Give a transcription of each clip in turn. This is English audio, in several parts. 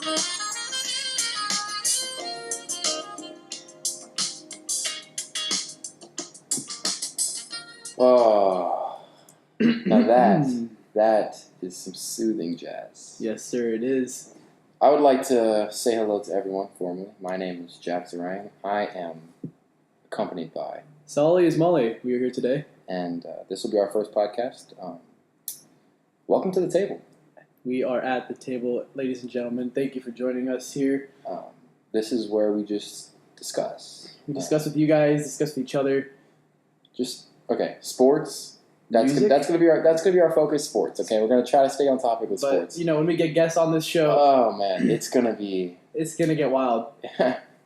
Oh, now that is some soothing jazz. Yes, sir, it is. I would like to say hello to everyone formally. My name is Jack Zarang. I am accompanied by Solly is Molly. We are here today. And this will be our first podcast. Welcome to the table. We are at the table, ladies and gentlemen. Thank you for joining us here. This is where we just discuss. We discuss with you guys, discuss with each other. Sports. That's gonna be our focus. Sports. Okay, we're gonna try to stay on topic with sports. But when we get guests on this show, oh man, it's gonna get wild.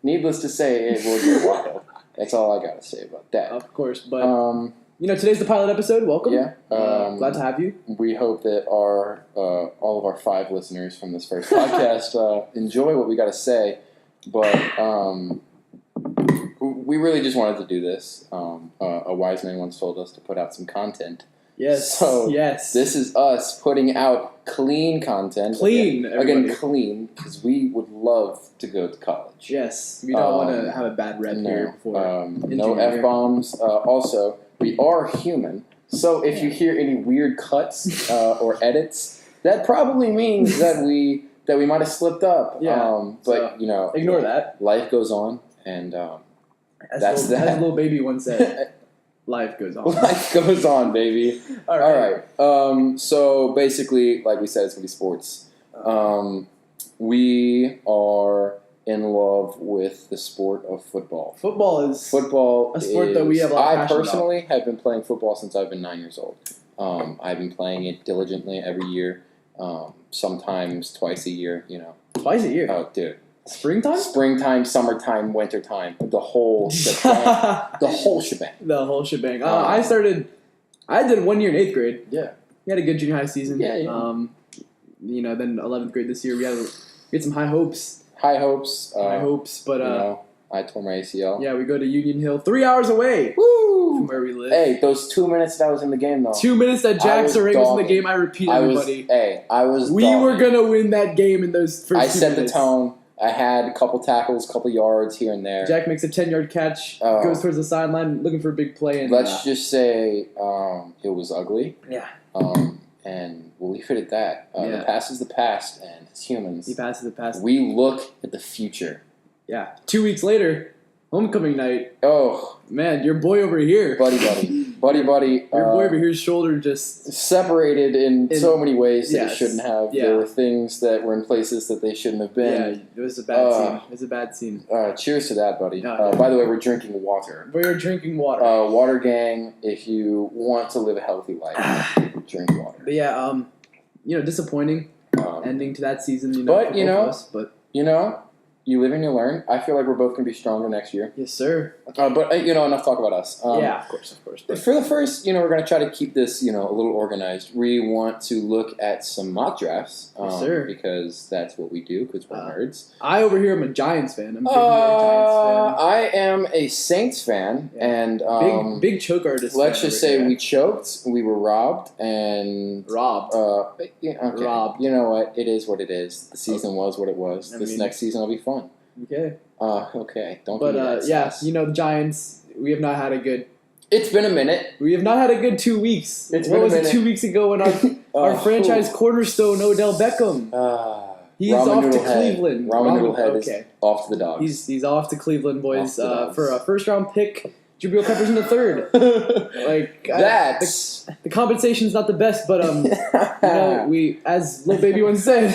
Needless to say, it will get wild. That's all I gotta say about that. Of course, but today's the pilot episode. Welcome. Yeah. Glad to have you. We hope that all of our 5 listeners from this first podcast enjoy what we got to say. But we really just wanted to do this. A wise man once told us to put out some content. Yes. So yes. This is us putting out clean content. Clean. Again, clean, because we would love to go to college. Yes. We don't want to have a bad rep here before. No F-bombs. Also, we are human. So if you hear any weird cuts or edits, that probably means that we might have slipped up. Yeah. But ignore that. Life goes on, and as a little baby once said, life goes on. Life goes on, baby. All right. So basically, like we said, it's gonna be sports. We are in love with the sport of football. Football is a sport that we have a lot of passion about. I personally have been playing football since I've been 9 years old. I've been playing it diligently every year, sometimes twice a year, Twice a year? Oh, dude. Springtime? Springtime, summertime, wintertime. The whole shebang. The whole shebang. I did 1 year in 8th grade. Yeah. We had a good junior high season. Yeah. Then 11th grade this year, we had some high hopes. But I tore my ACL. Yeah, we go to Union Hill, 3 hours away. Woo! From where we live. Hey, those 2 minutes that I was in the game, though. 2 minutes that Jack Serang was in the game, I repeat, everybody. We were going to win that game in those first 2 minutes. I set the tone. I had a couple tackles, a couple yards here and there. Jack makes a 10-yard catch, goes towards the sideline, looking for a big play. And let's just say it was ugly. Yeah. And we'll leave it at that. The past is the past, and as humans, the past is the past. We look at the future. Yeah. 2 weeks later, homecoming night. Oh. Man, your boy over here. Buddy. Your boy over here's shoulder just separated in so many ways that it shouldn't have. Yeah. There were things that were in places that they shouldn't have been. Yeah, it was a bad scene. It was a bad scene. Cheers to that, buddy. By the way, we're drinking water. We're drinking water. Water gang, if you want to live a healthy life, drink water. But yeah, disappointing ending to that season. But you live and you learn. I feel like we're both going to be stronger next year. Yes, sir. But enough talk about us. Yeah, of course. For the first, we're going to try to keep this, a little organized. We want to look at some mock drafts. Yes, sir. Because that's what we do, because we're nerds. I over here am a Giants fan. I'm a big New York Giants fan. I am a Saints fan. Yeah. And big choke artist. Let's just say we choked, we were robbed, and... Robbed. Okay. Robbed. You know what? It is what it is. The season was what it was. Next season will be fun. Okay. Okay. Don't. But the Giants. We have not had a good. It's been a minute. We have not had a good 2 weeks. What was it 2 weeks ago when our franchise cornerstone Odell Beckham? He's off to Cleveland. Ramen Noodlehead is off to the dogs. He's off to Cleveland, boys, for a first round pick. Jabril Peppers in the third. The compensation's not the best, but we, as Lil Baby once said,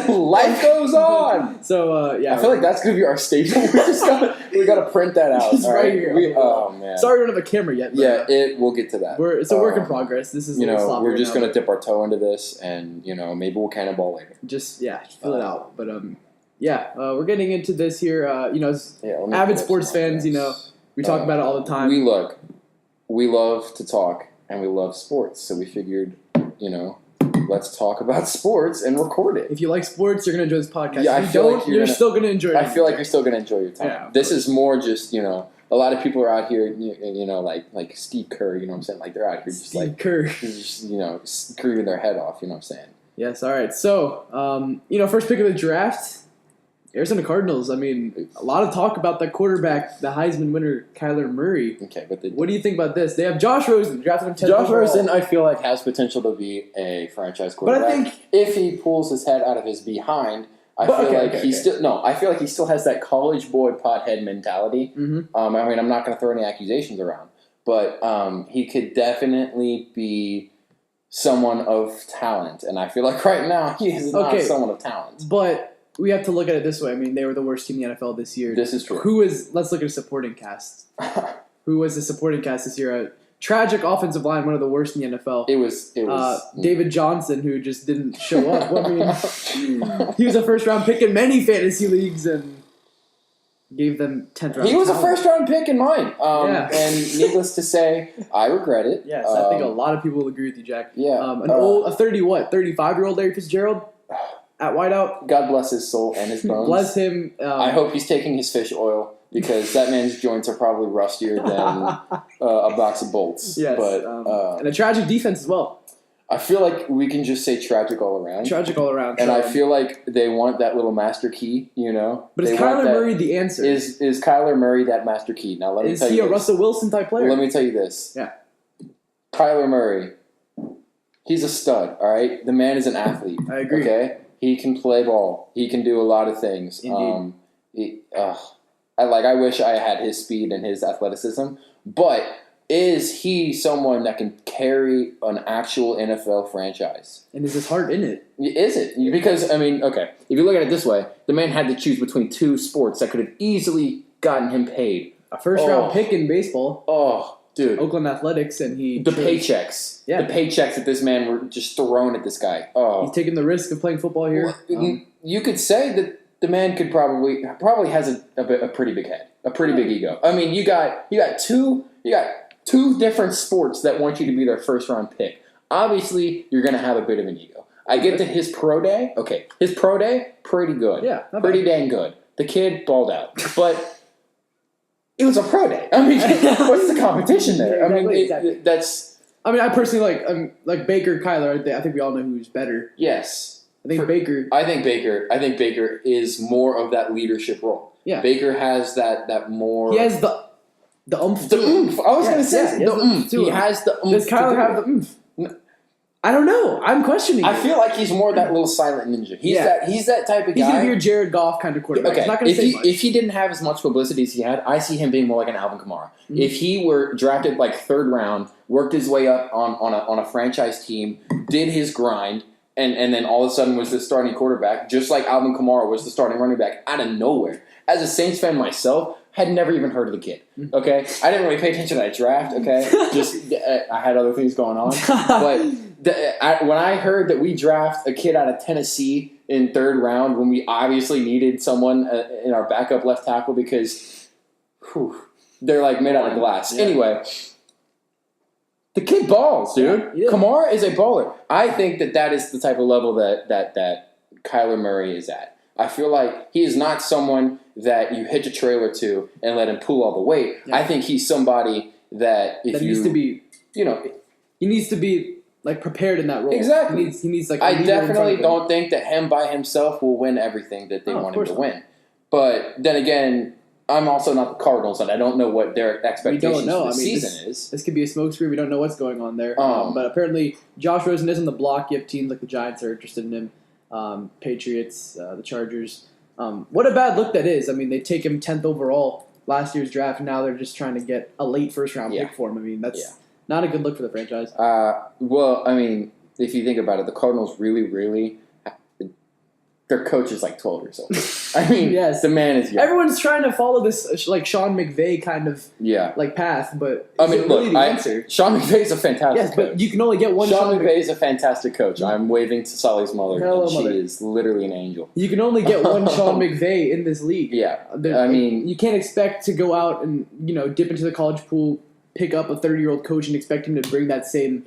life goes on. So I feel like that's gonna be our staple. We gotta print that out. It's right here. Man. Sorry, we don't have a camera yet. But, we'll get to that. It's a work in progress. This is we're just gonna dip our toe into this, and maybe we'll cannonball later. Just fill it out. But we're getting into this here. As avid sports fans, we talk about it all the time. We love to talk, and we love sports. So we figured, let's talk about sports and record it. If you like sports, you're going to enjoy this podcast. Yeah, if you don't, you're still going to enjoy it. I feel like you're still going to enjoy your time. Yeah, this is more just, a lot of people are out here, like Steve Kerr, you know what I'm saying? Like, they're out here just screwing their head off, you know what I'm saying? Yes, all right. So, first pick of the draft, Arizona Cardinals, I mean, a lot of talk about the quarterback, the Heisman winner, Kyler Murray. Okay, but what do you think about this? They have Josh Rosen, drafted him 10th Josh overall. Rosen, I feel like, has potential to be a franchise quarterback. But I think if he pulls his head out of his behind, I feel like he still has that college boy pothead mentality. Mm-hmm. I mean, I'm not going to throw any accusations around, but he could definitely be someone of talent, and I feel like right now he is not someone of talent. But we have to look at it this way. I mean, they were the worst team in the NFL this year. This is true. Let's look at a supporting cast. Who was the supporting cast this year? A tragic offensive line, one of the worst in the NFL. It was David Johnson, who just didn't show up. I mean, he was a first-round pick in many fantasy leagues and gave them 10th round. He was a first-round pick in mine. And needless to say, I regret it. Yes, I think a lot of people will agree with you, Jack. Yeah. A 35-year-old Larry Fitzgerald at wideout. God bless his soul and his bones. Bless him. I hope he's taking his fish oil because that man's joints are probably rustier than a box of bolts. Yes, but and a tragic defense as well. I feel like we can just say tragic all around. Tragic all around. And I feel like they want that little master key, you know. But is Kyler Murray the answer? Is Kyler Murray that master key? Now let me tell you. Is he a Russell Wilson type player? Let me tell you this. Yeah. Kyler Murray, he's a stud. All right, the man is an athlete. I agree. Okay. He can play ball. He can do a lot of things. Indeed. I wish I had his speed and his athleticism. But is he someone that can carry an actual NFL franchise? And is his heart in it? Is it? Because, I mean, okay, if you look at it this way, the man had to choose between two sports that could have easily gotten him paid. A first-round pick in baseball. Oh, dude. Oakland Athletics, and he... paychecks. Yeah. The paychecks that this man were just thrown at this guy. Oh. He's taking the risk of playing football here. Well, you could say that the man could probably has a pretty big head. A pretty big ego. I mean, you got two different sports that want you to be their first-round pick. Obviously, you're going to have a bit of an ego. I get that his pro day, pretty good. Yeah. Pretty dang good. The kid balled out. But... it was a pro day. I mean, what's the competition there? Exactly. I mean, I personally like Baker, Kyler. I think we all know who's better. Yes, I think Baker is more of that leadership role. Yeah, Baker has that more. He has the oomph. The oomph. I was going to say the oomph. He has the oomph. Does Kyler have the oomph? I don't know. I'm questioning. I feel like he's more that little silent ninja. He's that type of guy. He's gonna be a Jared Goff kind of quarterback. Okay. He's not gonna say much. If he didn't have as much publicity as he had, I see him being more like an Alvin Kamara. Mm-hmm. If he were drafted like third round, worked his way up on a franchise team, did his grind, and then all of a sudden was the starting quarterback, just like Alvin Kamara was the starting running back out of nowhere. As a Saints fan myself, had never even heard of the kid. Okay, I didn't really pay attention to that draft. Okay, just I had other things going on, but. When I heard that we draft a kid out of Tennessee in third round when we obviously needed someone in our backup left tackle because they're like made out of glass. Yeah. Anyway, the kid balls, dude. Yeah. Kamara is a baller. I think that is the type of level that Kyler Murray is at. I feel like he is not someone that you hitch a trailer to and let him pull all the weight. Yeah. I think he's somebody that needs to be, he needs to be like prepared in that role. Exactly. He needs like. I definitely don't think that him by himself will win everything that they want him to win. But then again, I'm also not the Cardinals, and I don't know what their expectations for the season is. This could be a smokescreen. We don't know what's going on there. But apparently, Josh Rosen is on the block. You have teams like the Giants are interested in him. Patriots, the Chargers. What a bad look that is. I mean, they take him 10th overall last year's draft, and now they're just trying to get a late first-round pick for him. I mean, that's not a good look for the franchise. Well, I mean, if you think about it, the Cardinals really, their coach is like 12 years old. I mean, yes. The man is young. Everyone's trying to follow this like Sean McVay kind of like path, but I mean, look, Sean McVay is a fantastic coach. But you can only get one. Sean McVay is a fantastic coach. I'm waving to Sully's mother, Hello, and she mother. is literally an angel. You can only get one Sean McVay in this league. Yeah, I mean, you can't expect to go out and dip into the college pool, pick up a 30-year-old coach, and expect him to bring that same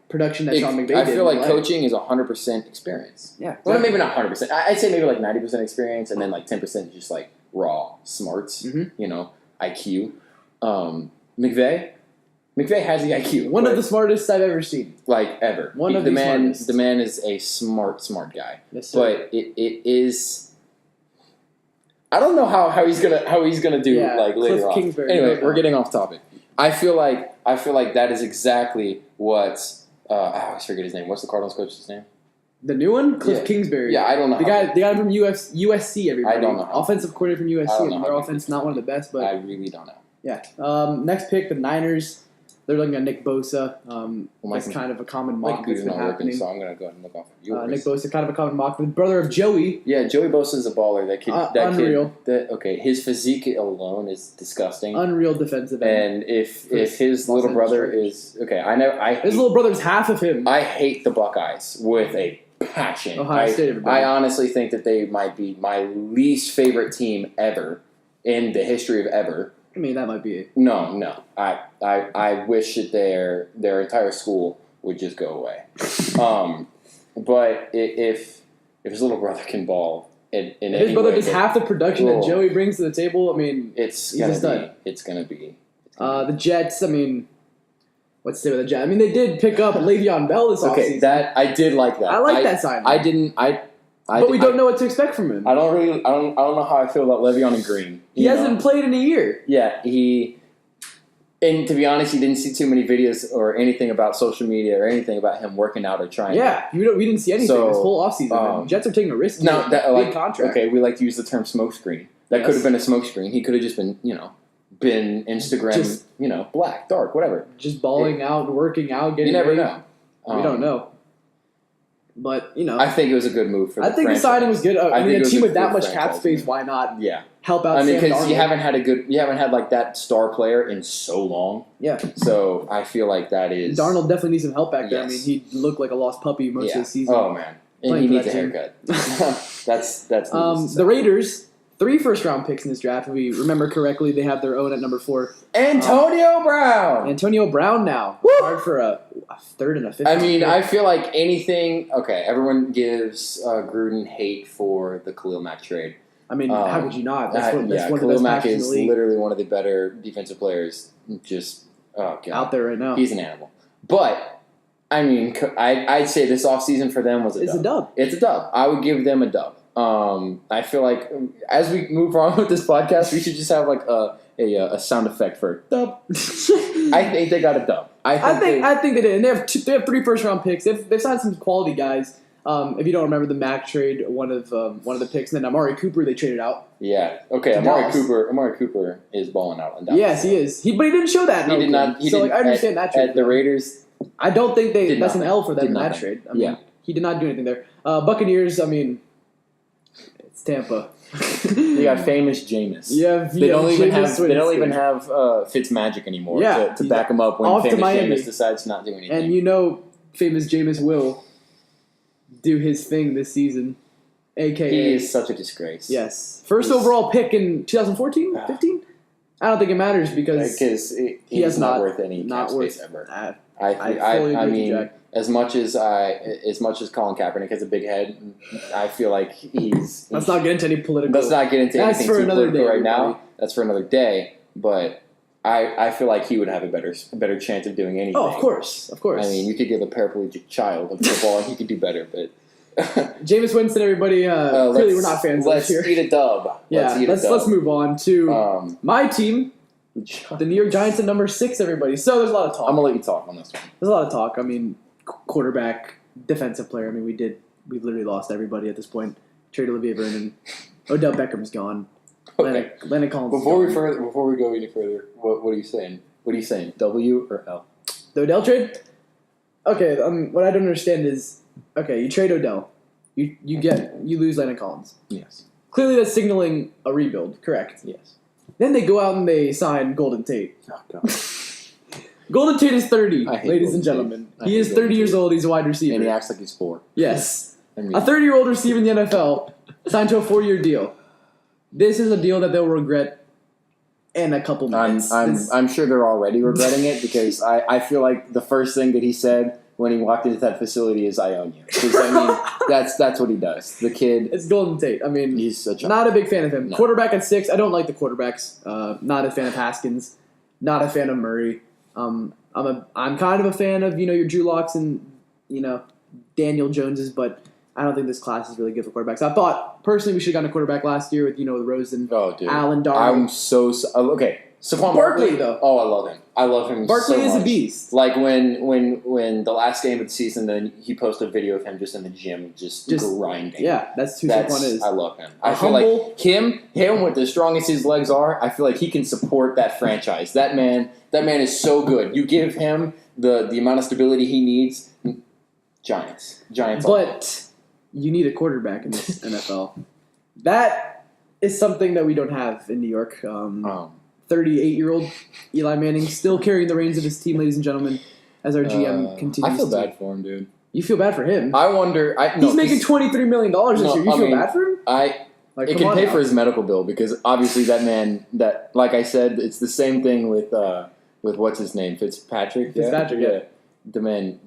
production that Sean McVay did. I feel like coaching is 100% experience. Yeah. Well, maybe not 100%. I'd say maybe like 90% experience, and then like 10% just like raw smarts, IQ. McVay has the IQ. One of the smartest I've ever seen. Like, ever. One of the smartest. The man is a smart guy. Yes, sir. But it is... I don't know how he's gonna do like later on. Kingsbury, Anyway, we're getting off topic. I feel like that is exactly what I always forget his name. What's the Cardinals coach's name? The new one, Cliff Kingsbury. Yeah, I don't know. The guy from USC. Everybody. I don't know. Offensive coordinator from USC. Their offense not one of the best, but I really don't know. Yeah. Next pick, the Niners. They're looking at Nick Bosa. That's kind of a common mock that's been happening. So I'm going to go ahead and look off of yours. Nick Bosa, kind of a common mock. The brother of Joey. Yeah, Joey Bosa is a baller. That kid. Unreal. His physique alone is disgusting. Unreal defensive end. And if his little brother is... Okay, I know... His little brother's half of him. I hate the Buckeyes with a passion. Ohio State, everybody. I honestly think that they might be my least favorite team ever in the history of ever. I mean, that might be it. No. I wish that their entire school would just go away. But if his little brother can ball in his brother does half the production that Joey brings to the table, I mean, it's gonna be. The Jets. I mean, what's to say about the Jets? I mean, they did pick up Le'Veon Bell this offseason. Okay, that I did like that. I like that sign. But we don't know what to expect from him. I don't know how I feel about Le'Veon and Green. He hasn't played in a year. Yeah, and to be honest, you didn't see too many videos or anything about social media or anything about him working out or trying. Yeah, we didn't see anything this whole offseason. Jets are taking a risk. No, big contract. Okay, we like to use the term smokescreen. That could have been a smokescreen. He could have just been, Instagram, black, dark, whatever. Just balling out, working out, getting. You never know. We don't know. But I think it was a good move for. I think the signing was good. I mean, a team with that much cap space, why not? Yeah, help out. I mean, because you haven't had like that star player in so long. Yeah. So I feel like that is. Darnold definitely needs some help back there. Yes. I mean, he looked like a lost puppy most of the season. Oh man, and he needs a haircut. that's. The Raiders. 3 first-round picks in this draft. If we remember correctly, they have their own at number 4. Antonio Brown! Antonio Brown now. Woo! Hard for a third and a fifth. I mean, I feel like anything... Okay, everyone gives Gruden hate for the Khalil Mack trade. I mean, how could you not? That's one of the Khalil best Mack is is literally one of the better defensive players just out there right now. He's an animal. But, I mean, I'd say this offseason for them was a dub. It's a dub. It's a dub. I would give them a dub. I feel like as we move on with this podcast, we should just have like a sound effect for dub. I think they got a dub. I think they did, and they have 3 first-round picks. They've signed some quality guys. If you don't remember the Mac trade, one of the picks, and then Amari Cooper they traded out. Yeah. Okay. Amari Cooper is balling out in Dallas. Yes, he is. But he didn't show that. He did not. I understand that trade. At the Raiders, I don't think that's an L for them in that trade. I mean, he did not do anything there. Buccaneers. I mean. Tampa. You got famous Jameis. They don't even have Fitzmagic anymore to back him up when famous Jameis decides not to do anything. And famous Jameis will do his thing this season, a.k.a. He is such a disgrace. Yes. First overall pick in 2014, 15? I don't think it matters because he's not worth any cap space ever. I mean, as much as Colin Kaepernick has a big head, I feel like he's. Let's not get into any political. Let's not get into anything too political right now. That's for another day. But I feel like he would have a better chance of doing anything. Oh, of course. I mean, you could give a paraplegic child a football and he could do better, but. Jameis Winston, everybody. Clearly, we're not fans of this here. Let's eat a dub. Let's move on to my team, the New York Giants at number 6. Everybody. So there's a lot of talk. I'm gonna let you talk on this one. There's a lot of talk. I mean, quarterback, defensive player. I mean, we've literally lost everybody at this point. Trade Olivier Vernon, Odell Beckham's gone. Okay. Landon Collins. Before we go any further, what are you saying? What are you saying? W or L? The Odell trade. Okay. What I don't understand is. Okay, you trade Odell. You lose Landon Collins. Yes. Clearly that's signaling a rebuild, correct? Yes. Then they go out and they sign Golden Tate. Oh, God. Golden Tate is 30, ladies and gentlemen. He is 30 years old. He's a wide receiver. And he acts like he's 4. Yes. A 30-year-old receiver in the NFL signed to a 4-year deal. This is a deal that they'll regret in a couple minutes. I'm sure they're already regretting it because I feel like the first thing that he said when he walked into that facility is "I own you." Because I mean, that's what he does. The kid. It's Golden Tate. I mean, he's not a big fan of him. No. Quarterback at 6. I don't like the quarterbacks. Not a fan of Haskins. Not a fan of Murray. I'm kind of a fan of your Drew Locks and Daniel Joneses, but I don't think this class is really good for quarterbacks. I thought, personally, we should have gotten a quarterback last year with, Rosen, Allen, Darnold. I'm so okay. Saquon Barkley, though. Oh, I love him. I love him Barkley so is much. a beast. Like when the last game of the season, then he posted a video of him just in the gym, just grinding. Yeah, that's who Saquon is. I love him. I feel like him with as strong as his legs are, I feel like he can support that franchise. That man is so good. You give him the amount of stability he needs, Giants. But you need a quarterback in this NFL. That is something that we don't have in New York. 38-year-old Eli Manning still carrying the reins of his team, ladies and gentlemen, as our GM continues. I feel bad for him, dude. You feel bad for him? I wonder. He's making $23 million this year. You feel bad for him? It can pay for his medical bill because obviously that man. That, like I said, it's the same thing with what's his name, Fitzpatrick. Yeah. The man.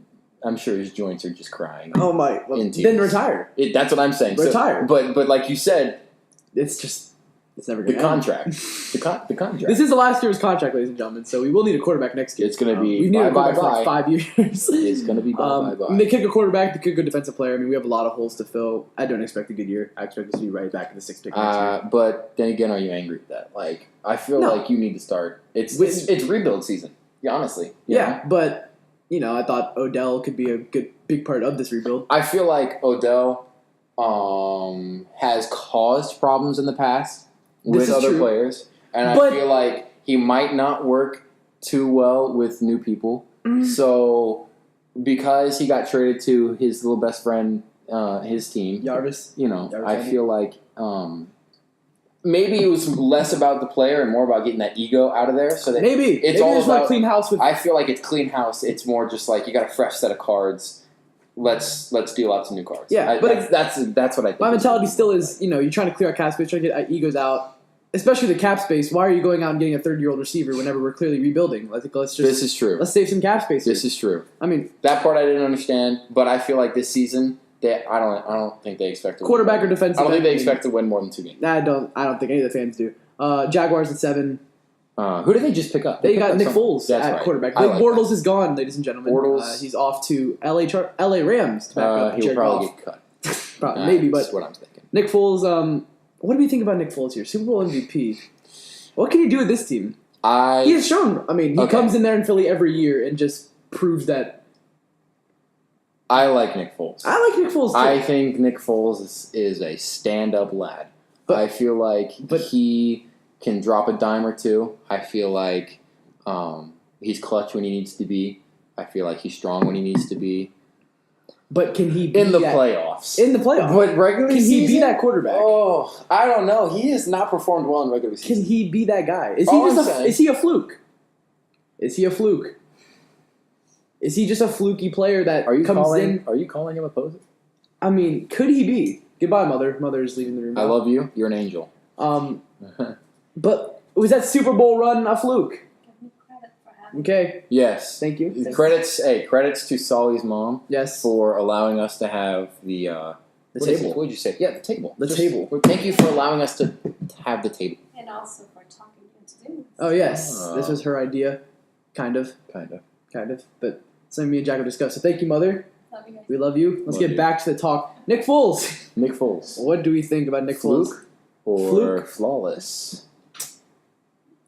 I'm sure his joints are just crying. Oh my! Well, then retire. That's what I'm saying. Retire. So, but like you said, it's never going to end. The contract. This is the last year's contract, ladies and gentlemen. So we will need a quarterback next year. It's going to be we've needed a quarterback for like 5 years. It's going to be bye. When they kick a quarterback, they kick a good defensive player. I mean, we have a lot of holes to fill. I don't expect a good year. I expect us to be right back in the 6th pick next year. But then again, are you angry at that? Like, I feel like you need to start. It's rebuild season. Yeah, honestly. But I thought Odell could be a big part of this rebuild. I feel like Odell has caused problems in the past with other players, and I feel like he might not work too well with new people. So, because he got traded to his little best friend, his team, Jarvis, I feel like maybe it was less about the player and more about getting that ego out of there. So that maybe all about clean house. I feel like it's clean house. It's more just like you got a fresh set of cards. Let's deal out some new cards. Yeah, but that's what I think. My mentality still is, you're trying to clear out cap space, trying to get egos out. Especially the cap space. Why are you going out and getting a 30-year-old receiver whenever we're clearly rebuilding? This is true. Let's save some cap space. This is true. I mean, that part I didn't understand, but I feel like this season I don't think they expect to quarterback or defensive. I don't think they expect to win more than 2 games. I don't think any of the fans do. Jaguars at 7. Who did they just pick up? They got Nick Foles at quarterback. Bortles is gone, ladies and gentlemen. He's off to LA Rams to back up. He'll probably get cut. Maybe, but that's what I'm thinking. Nick Foles. What do we think about Nick Foles here? Super Bowl MVP. What can he do with this team? He has shown. I mean, he comes in there in Philly every year and just proves that. I like Nick Foles. I like Nick Foles too. I think Nick Foles is a stand-up lad. But I feel like he can drop a dime or two. I feel like he's clutch when he needs to be. I feel like he's strong when he needs to be. But can he be in the playoffs? In the playoffs. But regular season? Can he be that quarterback? Oh, I don't know. He has not performed well in regular season. Can he be that guy? Is he a fluke? Is he a fluke? Is he just a fluky player that comes in? Are you calling him a poser? I mean, could he be? Goodbye, Mother. Mother is leaving the room now. I love you. You're an angel. But was that Super Bowl run a fluke? Okay. Yes. Thank you. Credits to Solly's mom. Yes. For allowing us to have the table. What did you say? Yeah, the table. The table. Thank you for allowing us to have the table. And also for talking to do. Oh yes, this was her idea. Kind of. But something me and Jack will discuss. So thank you, Mother. Love you guys. We love you. Let's get back to the talk. Nick Foles. What do we think about Nick Foles? Fluke? Flawless?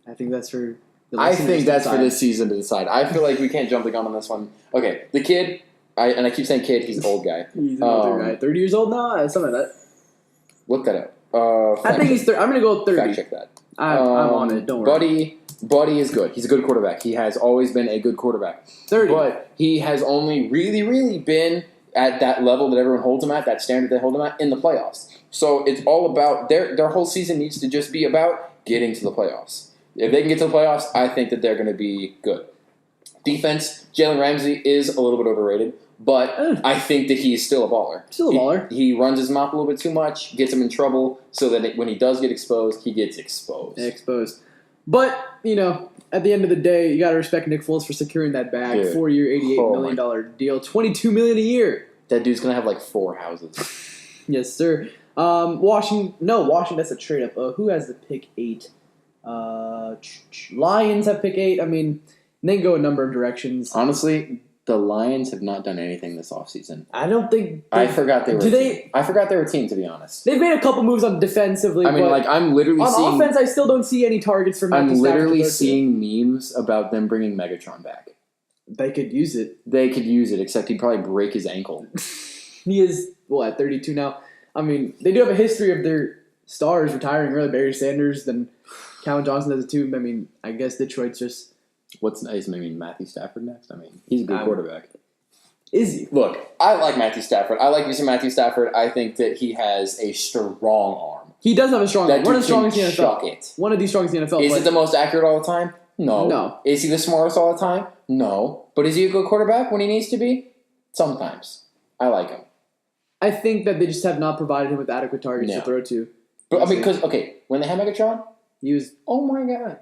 I think that's for. I think that's for this season to decide. I feel like we can't jump the gun on this one. Okay, the kid, I keep saying kid, he's an old guy. He's an older guy. 30 years old now? Something like that. Look that up. I think he's 30. I'm going to go with 30. Fact check that. I'm on it, don't worry. Buddy is good. He's a good quarterback. He has always been a good quarterback. 30. But he has only really, really been at that level that everyone holds him at, that standard they hold him at, in the playoffs. So it's all about, their whole season needs to just be about getting to the playoffs. If they can get to the playoffs, I think that they're going to be good. Defense, Jalen Ramsey is a little bit overrated, but I think that he's still a baller. He runs his mouth a little bit too much, gets him in trouble, so that when he does get exposed, he gets exposed. But, at the end of the day, you got to respect Nick Foles for securing that bag. 4-year, $88 million deal, $22 million a year. That dude's going to have like 4 houses. Yes, sir. Washington, that's a trade up. Who has the pick 8? Lions have pick 8. I mean, they can go a number of directions. Honestly, The Lions have not done anything this offseason. I don't think I forgot they were. I forgot they were a team, to be honest. They've made a couple moves on defensively. I mean, I'm literally on seeing. On offense, I still don't see any targets for Matthew Stafford. I'm literally seeing memes about them bringing Megatron back. They could use it. They could use it, except he'd probably break his ankle. He is, 32 now? I mean, they do have a history of their stars retiring early. Barry Sanders, then Calvin Johnson does it too. I mean, I guess Detroit's just... What's nice? I mean, Matthew Stafford next? I mean, he's a good quarterback. Is he? Look, I like Matthew Stafford. I like using Matthew Stafford. I think that he has a strong arm. He does have a strong arm. One of the strongest in the NFL. It. One of the strongest in the NFL. Is it the most accurate all the time? No. Is he the smartest all the time? No. But is he a good quarterback when he needs to be? Sometimes. I like him. I think that they just have not provided him with adequate targets to throw to. But I mean, because when they had Megatron, he was. Oh my god!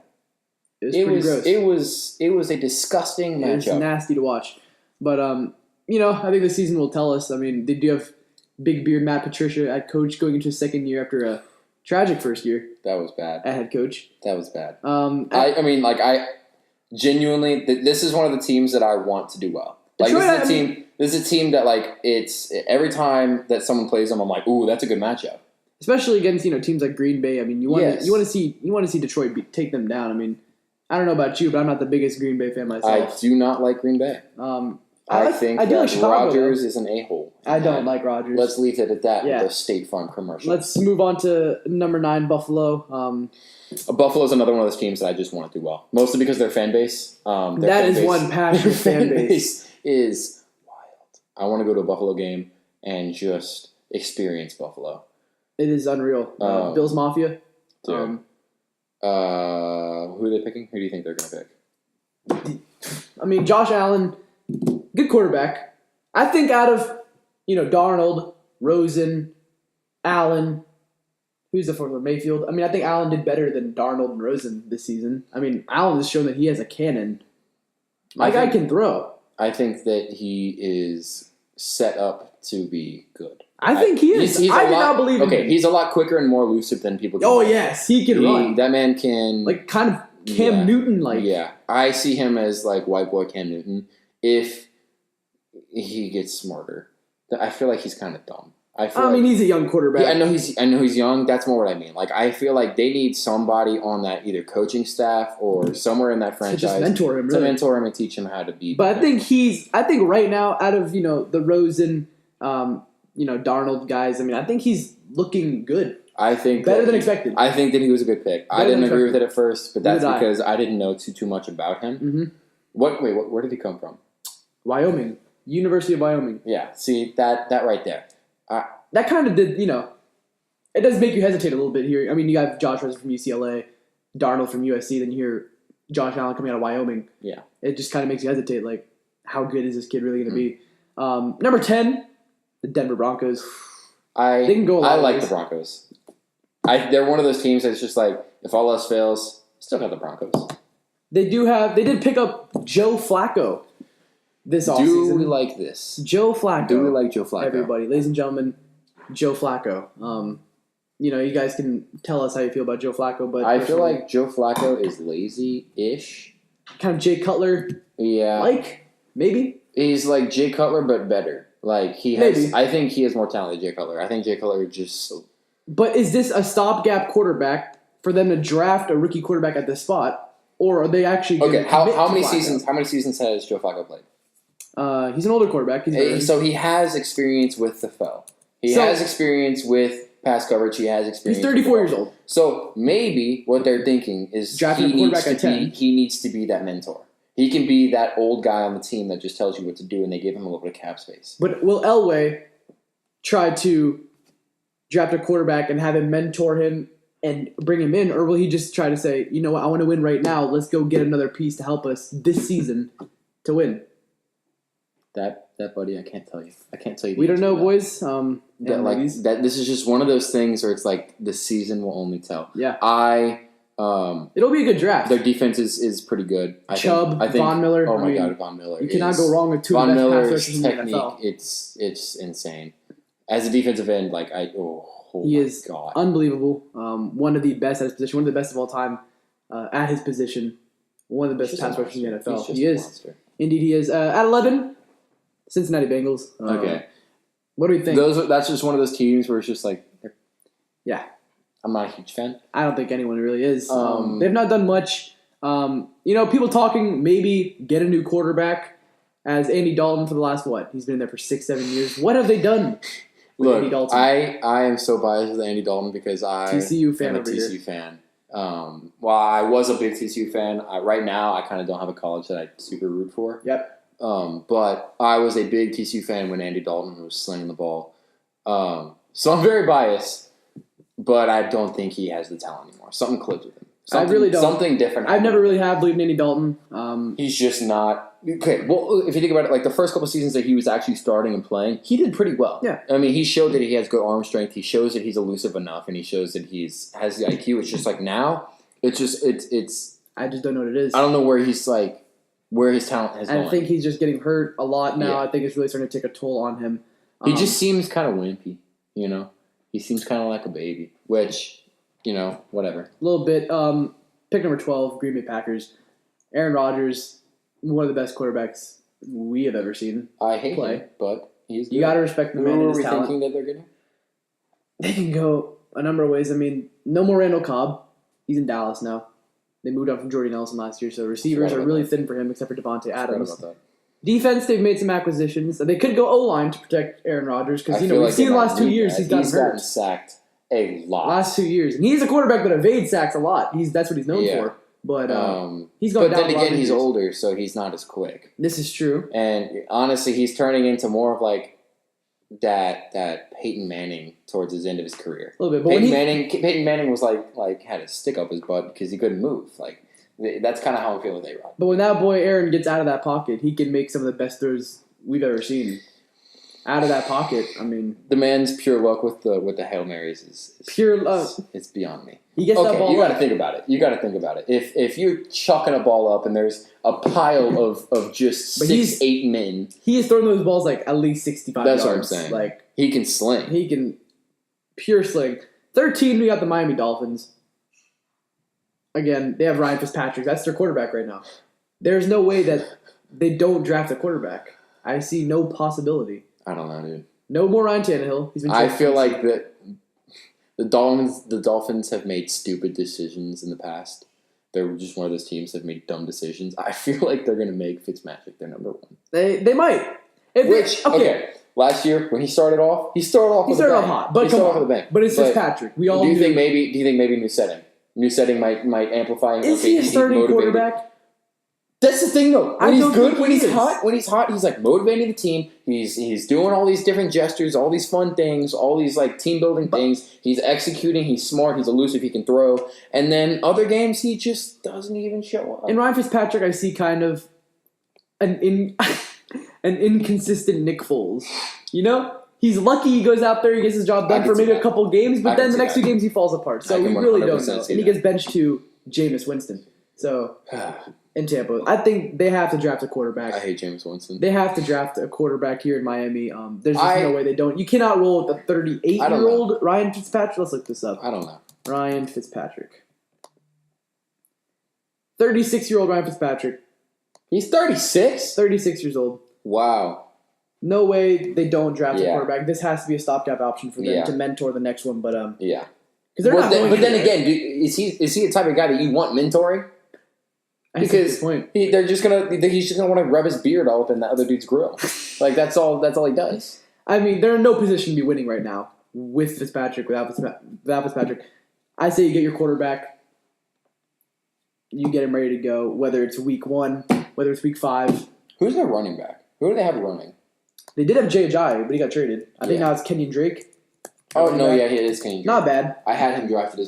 It was gross. It was a disgusting matchup. It was nasty to watch. But I think the season will tell us. I mean, they do have Big Beard Matt Patricia at coach going into his second year after a tragic first year. That was bad. At head coach. That was bad. I genuinely, this is one of the teams that I want to do well. Like this is a team that it's every time that someone plays them, I'm like, ooh, that's a good matchup. Especially against teams like Green Bay. I mean, you want to see Detroit take them down. I mean, I don't know about you, but I'm not the biggest Green Bay fan myself. I do not like Green Bay. I think Rodgers is an a-hole. I don't like Rodgers. Let's leave it at that with the State Farm commercial. Let's move on to number 9, Buffalo. Buffalo's another one of those teams that I just want to do well. Mostly because their fan base. One passionate fan base. Is wild. I want to go to a Buffalo game and just experience Buffalo. It is unreal. Bills Mafia. Dude. Who are they picking? Who do you think they're going to pick? I mean, Josh Allen, good quarterback. I think out of, Darnold, Rosen, Allen, who's the fourth one? Mayfield. I mean, I think Allen did better than Darnold and Rosen this season. I mean, Allen has shown that he has a cannon. My guy can throw. I think that he is set up to be good. I think he is. I do not believe in him. Okay, he's a lot quicker and more elusive than people can. Oh, yes. He can run. That man can... kind of Cam Newton-like. Yeah. I see him as, white boy Cam Newton. If he gets smarter. I feel like he's kind of dumb. I mean, he's a young quarterback. Yeah, I know he's young. That's more what I mean. I feel like they need somebody on that either coaching staff or somewhere in that franchise to just mentor him, really. To mentor him and teach him how to be. But I think right now, out of the Rosen, Darnold guys, I mean, I think he's looking good. I think better than expected. I think that he was a good pick. I didn't agree with it at first, but that's because I didn't know too much about him. Mm-hmm. Where did he come from? Wyoming, University of Wyoming. Yeah, see that right there. That kind of did, it does make you hesitate a little bit here. I mean, you got Josh Rosen from UCLA, Darnold from USC, then you hear Josh Allen coming out of Wyoming. Yeah. It just kind of makes you hesitate, how good is this kid really going to be? Number 10, the Denver Broncos. They can go a lot of ways. The Broncos. They're one of those teams that's just if all else fails, still got the Broncos. They did pick up Joe Flacco this offseason. Do we like this? Joe Flacco. Do we like Joe Flacco? Everybody, ladies and gentlemen, Joe Flacco. You guys can tell us how you feel about Joe Flacco, but I feel like Joe Flacco is lazy-ish. Kind of Jay Cutler. Yeah. Maybe. He's like Jay Cutler, but better. He has. Maybe. I think he has more talent than Jay Cutler. I think Jay Cutler just. But is this a stopgap quarterback for them to draft a rookie quarterback at this spot, or are they actually okay? How many seasons? How many seasons has Joe Flacco played? He's an older quarterback. So he has experience with the foe. He has experience with pass coverage. He has experience. He's 34 years old. So maybe what they're thinking is drafting a quarterback at 10. He needs to be that mentor. He can be that old guy on the team that just tells you what to do, and they give him a little bit of cap space. But will Elway try to draft a quarterback and have him mentor him and bring him in, or will he just try to say, you know what, I want to win right now. Let's go get another piece to help us this season to win. That buddy, I can't tell you. I can't tell you. We don't know, boys. This is just one of those things where it's the season will only tell. Yeah. It'll be a good draft. Their defense is pretty good. I think Von Miller. Oh my God, Von Miller. You cannot go wrong with two of the best pass rushers in the NFL. It's insane. As a defensive end, he is unbelievable. One of the best at his position. One of the best of all time at his position. One of the best pass rushers in the NFL. He is. Monster. Indeed, he is. At 11, Cincinnati Bengals. Okay. What do you think? That's just one of those teams where it's just like, yeah, I'm not a huge fan. I don't think anyone really is. They've not done much. People talking maybe get a new quarterback as Andy Dalton for the last what? He's been there for 6-7 years. What have they done? Look, Andy Dalton? I am so biased with Andy Dalton because I TCU fan am a over TCU here. fan. While I was a big TCU fan, right now I kind of don't have a college that I super root for. Yep. But I was a big TCU fan when Andy Dalton was slinging the ball. So I'm very biased, but I don't think he has the talent anymore. Something clicked with him. I really don't. Something different. I've never really have believed in Andy Dalton. He's just not. Okay, well, if you think about it, like the first couple seasons that he was actually starting and playing, he did pretty well. Yeah. I mean, he showed that he has good arm strength. He shows that he's elusive enough, and he shows that has the IQ. It's just like now, it's. I just don't know what it is. I don't know where his talent has gone. I think he's just getting hurt a lot now. Yeah. I think it's really starting to take a toll on him. He just seems kind of wimpy, you know? He seems kind of like a baby, which, whatever. A little bit. Pick number 12, Green Bay Packers. Aaron Rodgers, one of the best quarterbacks we have ever seen. I hate play. him, but he's good. You got to respect the man and his talent. Who are we thinking that they're getting? They can go a number of ways. I mean, no more Randall Cobb. He's in Dallas now. They moved on from Jordy Nelson last year, so receivers are really thin for him except for Devontae Adams. About that. Defense, they've made some acquisitions. They could go O-line to protect Aaron Rodgers because we've seen the last 2 years he's gotten hurt. Sacked a lot. Last 2 years. And he's a quarterback that evades sacks a lot. That's what he's known for. But he's going down. But then again, he's older, so he's not as quick. This is true. And honestly, he's turning into more of like that Peyton Manning towards his end of his career. A little bit. But Peyton Manning was like had a stick up his butt because he couldn't move. Like that's kind of how I feel with A-Rod. But when that boy Aaron gets out of that pocket, he can make some of the best throws we've ever seen. Out of that pocket, I mean, the man's pure luck with the Hail Marys is pure luck. It's beyond me. He gets that ball. You got to think about it. If you're chucking a ball up and there's a pile of just 6-8 men, he is throwing those balls like at least 65 yards. That's what I'm saying. Like he can sling. He can pure sling. 13, we got the Miami Dolphins. Again, they have Ryan Fitzpatrick. That's their quarterback right now. There's no way that they don't draft a quarterback. I see no possibility. I don't know, dude. No more Ryan Tannehill. He's been. I feel like the Dolphins have made stupid decisions in the past. They're just one of those teams that have made dumb decisions. I feel like they're going to make Fitzmagic their number one. They might. Okay. Last year when he started off hot. But come on. But it's Fitzpatrick. We all. Do you think maybe new setting? New setting might amplify. Is he a starting quarterback? That's the thing, though. When he's hot, he's like motivating the team. He's doing all these different gestures, all these fun things, all these like team building things. He's executing. He's smart. He's elusive. He can throw. And then other games, he just doesn't even show up. In Ryan Fitzpatrick, I see kind of an inconsistent Nick Foles. You know, he's lucky he goes out there, he gets his job done for maybe a couple games, but then the next 2 games he falls apart. So we really don't know. And he gets benched to Jameis Winston. So. In Tampa. I think they have to draft a quarterback. I hate Jameis Winston. They have to draft a quarterback here in Miami. There's just no way they don't. You cannot roll with a 38-year-old Ryan Fitzpatrick. Let's look this up. I don't know. Ryan Fitzpatrick. 36-year-old Ryan Fitzpatrick. He's 36? 36 years old. Wow. No way they don't draft a quarterback. This has to be a stopgap option for them to mentor the next one. But yeah. Because they're not going But then again, is he the type of guy that you want mentoring? Because he's just gonna want to rub his beard all up in that other dude's grill. Like that's all he does. I mean, they're in no position to be winning right now with Fitzpatrick, without Fitzpatrick. I say you get your quarterback, you get him ready to go. Whether it's week 1, whether it's week 5. Who's their running back? Who do they have running? They did have Jay Ajayi, but he got traded. I think now it's Kenyon Drake. Oh no, yeah, he is Kenyon Drake. Not bad. I had him drafted as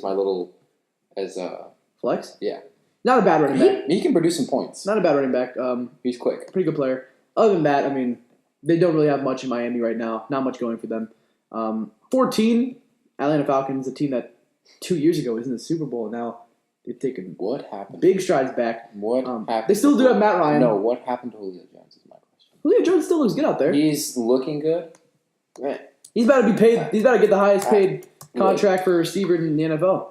flex. Yeah. Not a bad running back. He can produce some points. Not a bad running back. He's quick. Pretty good player. Other than that, I mean, they don't really have much in Miami right now. Not much going for them. 14, Atlanta Falcons, a team that 2 years ago was in the Super Bowl. Now they've taken big strides back. What happened? They still do have Matt Ryan. No, what happened to Julio Jones is my question. Julio Jones still looks good out there. He's looking good. He's about to be paid. He's about to get the highest paid contract for a receiver in the NFL.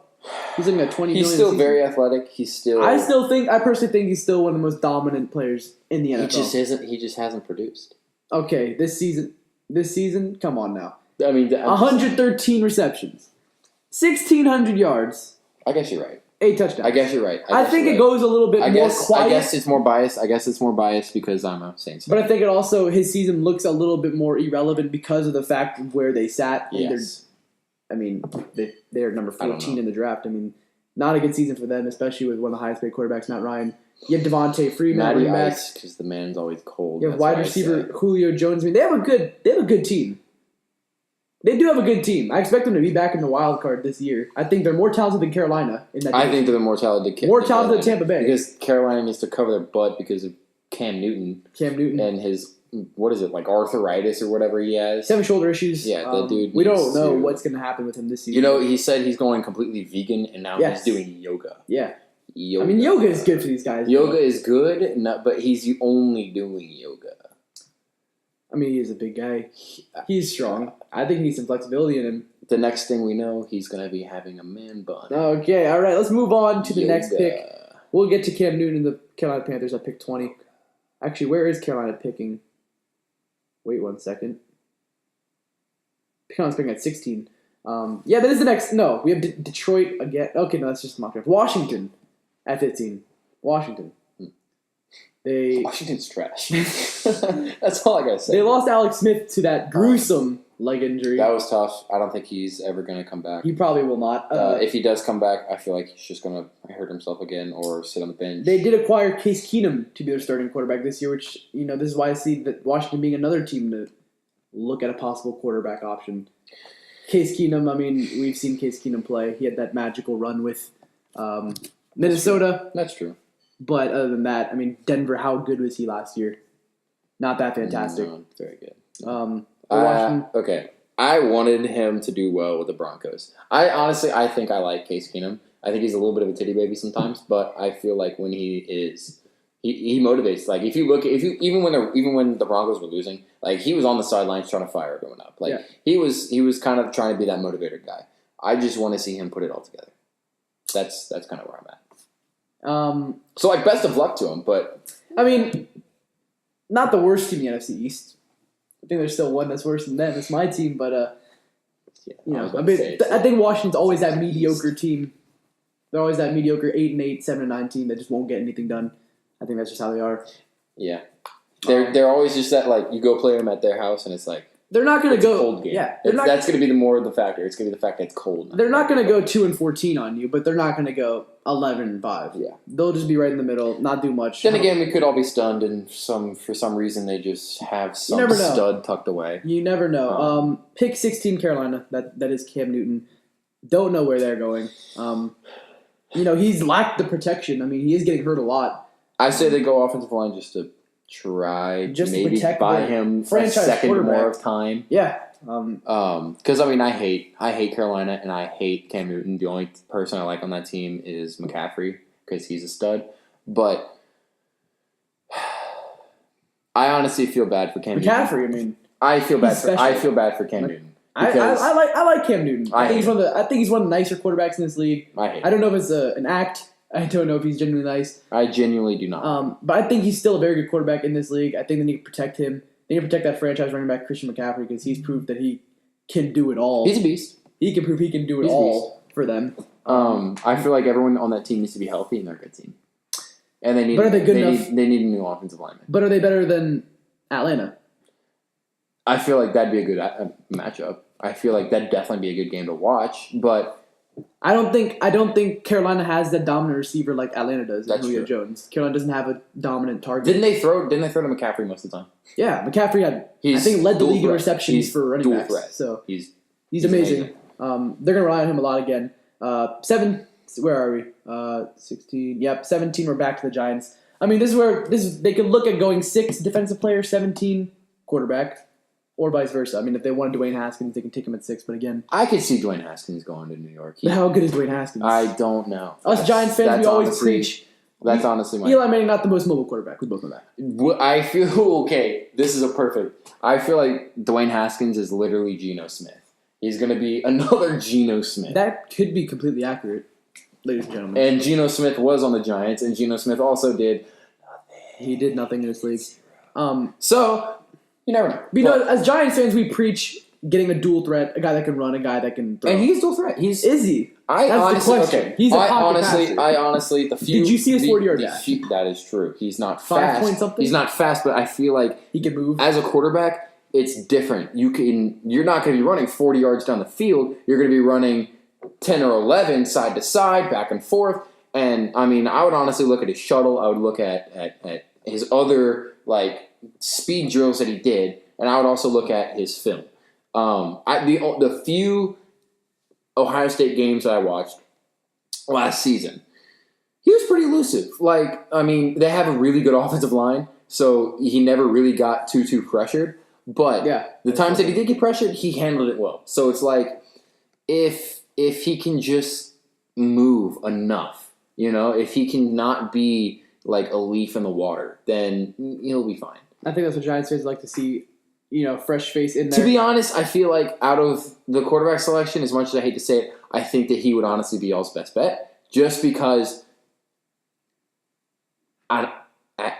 He's looking at $20 million. He's still very athletic. I personally think he's still one of the most dominant players in the NFL. He just hasn't produced. Okay, this season, come on now. I mean, 113 receptions, 1,600 yards, I guess you're right. 8 touchdowns. I guess you're right. I think it goes a little bit more quiet. I guess it's more biased because I'm a Saints fan. But I think it also, his season looks a little bit more irrelevant because of the fact of where they sat. Yes. They're number 14 in the draft. I mean, not a good season for them, especially with one of the highest paid quarterbacks, Matt Ryan. You have Devontae Freeman, running back. Because the man's always cold. You have wide receiver Julio Jones. I mean, they have a good team. They do have a good team. I expect them to be back in the wild card this year. I think they're more talented than Carolina in that I think they're more talented than Tampa Bay. Because Carolina needs to cover their butt because of Cam Newton. And his, arthritis or whatever he has. He's having shoulder issues. Yeah, the dude. We don't know what's going to happen with him this season. He said he's going completely vegan and now he's doing yoga. Yeah. Yoga. I mean, yoga is good for these guys. Yoga is good, but he's only doing yoga. I mean, he's a big guy. He's strong. I think he needs some flexibility in him. The next thing we know, he's going to be having a man bun. Okay, all right. Let's move on to the next pick. We'll get to Cam Newton and the Carolina Panthers at pick 20. Actually, where is Carolina picking? Wait 1 second. Carolina's picking at 16. That is the next. No, we have Detroit again. Okay, no, that's just mock draft. Washington at 15. Washington. Washington's trash. That's all I gotta say. They lost Alex Smith to that gruesome leg injury. That was tough. I don't think he's ever going to come back. He probably will not. If he does come back, I feel like he's just going to hurt himself again or sit on the bench. They did acquire Case Keenum to be their starting quarterback this year, which, this is why I see that Washington being another team to look at a possible quarterback option. Case Keenum, I mean, we've seen Case Keenum play. He had that magical run with Minnesota. That's true. But other than that, I mean, Denver, how good was he last year? Not that fantastic. No, very good. Okay. I wanted him to do well with the Broncos. I think I like Case Keenum. I think he's a little bit of a titty baby sometimes, but I feel like when he is, he motivates. Like even when the Broncos were losing, like he was on the sidelines trying to fire everyone up. Like he was kind of trying to be that motivator guy. I just want to see him put it all together. That's kind of where I'm at. So best of luck to him, but I mean, not the worst team in the NFC East. I think there's still one that's worse than them. It's my team, but I think Washington's always that mediocre team. They're always that mediocre 8-8, 7-9 team that just won't get anything done. I think that's just how they are. Yeah, they're always just that you go play them at their house and it's like. They're not going to go. Cold game. Yeah, that's going to be more of the factor. It's going to be the fact that it's cold. They're not going to go 2-14 on you, but they're not going to go 11-5. Yeah, they'll just be right in the middle, not do much. Then again, we could all be stunned, and for some reason they just have some stud tucked away. You never know. Pick 16, Carolina. That is Cam Newton. Don't know where they're going. He's lacked the protection. I mean, he is getting hurt a lot. I say they go offensive line just to try maybe buy him a second more of time. Yeah. Because I hate Carolina and I hate Cam Newton. The only person I like on that team is McCaffrey because he's a stud. But I honestly feel bad for Cam McCaffrey. Newton. I feel bad for Cam Newton. I like Cam Newton. I think he's one of the nicer quarterbacks in this league. I don't know if it's an act. I don't know if he's genuinely nice. I genuinely do not. But I think he's still a very good quarterback in this league. I think they need to protect him. They need to protect that franchise running back, Christian McCaffrey, because he's proved that he can do it all. He's a beast. He can prove he can do it all for them. I feel like everyone on that team needs to be healthy, and they're a good team. And they need. But are they good enough? They need a new offensive lineman. But are they better than Atlanta? I feel like that'd be a good matchup. I feel like that'd definitely be a good game to watch, but. I don't think Carolina has that dominant receiver like Atlanta does. That's Julio true. Jones. Carolina doesn't have a dominant target. Didn't they throw to McCaffrey most of the time? Yeah, McCaffrey led the league in receptions for running backs. Threat. So he's amazing. They're gonna rely on him a lot again. 7. Where are we? 16. Yep, 17. We're back to the Giants. I mean, this is they could look at going 6 defensive player, 17 quarterback. Or vice versa. I mean, if they want Dwayne Haskins, they can take him at 6. But again, I could see Dwayne Haskins going to New York. How good is Dwayne Haskins? I don't know. Us Giants fans, we always preach. That's honestly my. Eli Manning, not the most mobile quarterback. We both know that. I feel okay. This is a perfect. I feel like Dwayne Haskins is literally Geno Smith. He's going to be another Geno Smith. That could be completely accurate, ladies and gentlemen. And Geno Smith was on the Giants, and Geno Smith also did nothing. He did nothing in this league. So. You never know. But, as Giants fans, we preach getting a dual threat, a guy that can run, a guy that can throw. And he's dual threat. Is he? That's honestly, the question. Okay. He's a pocket passer. I honestly, the few. Did you see his 40-yard dash? That is true. He's not 5 fast. point something? He's not fast, but I feel like he can move. As a quarterback, it's different. You're not going to be running 40 yards down the field. You're going to be running 10 or 11 side to side, back and forth. And I mean, I would honestly look at his shuttle. I would look at his other like speed drills that he did, and I would also look at his film. The few Ohio State games that I watched last season, he was pretty elusive. Like, I mean, they have a really good offensive line, so he never really got too pressured. But the times that he did get pressured, he handled it well. So it's like, if he can just move enough, if he can not be like a leaf in the water, then he'll be fine. I think that's what Giants fans like to see, fresh face in there. To be honest, I feel like out of the quarterback selection, as much as I hate to say it, I think that he would honestly be y'all's best bet, just because I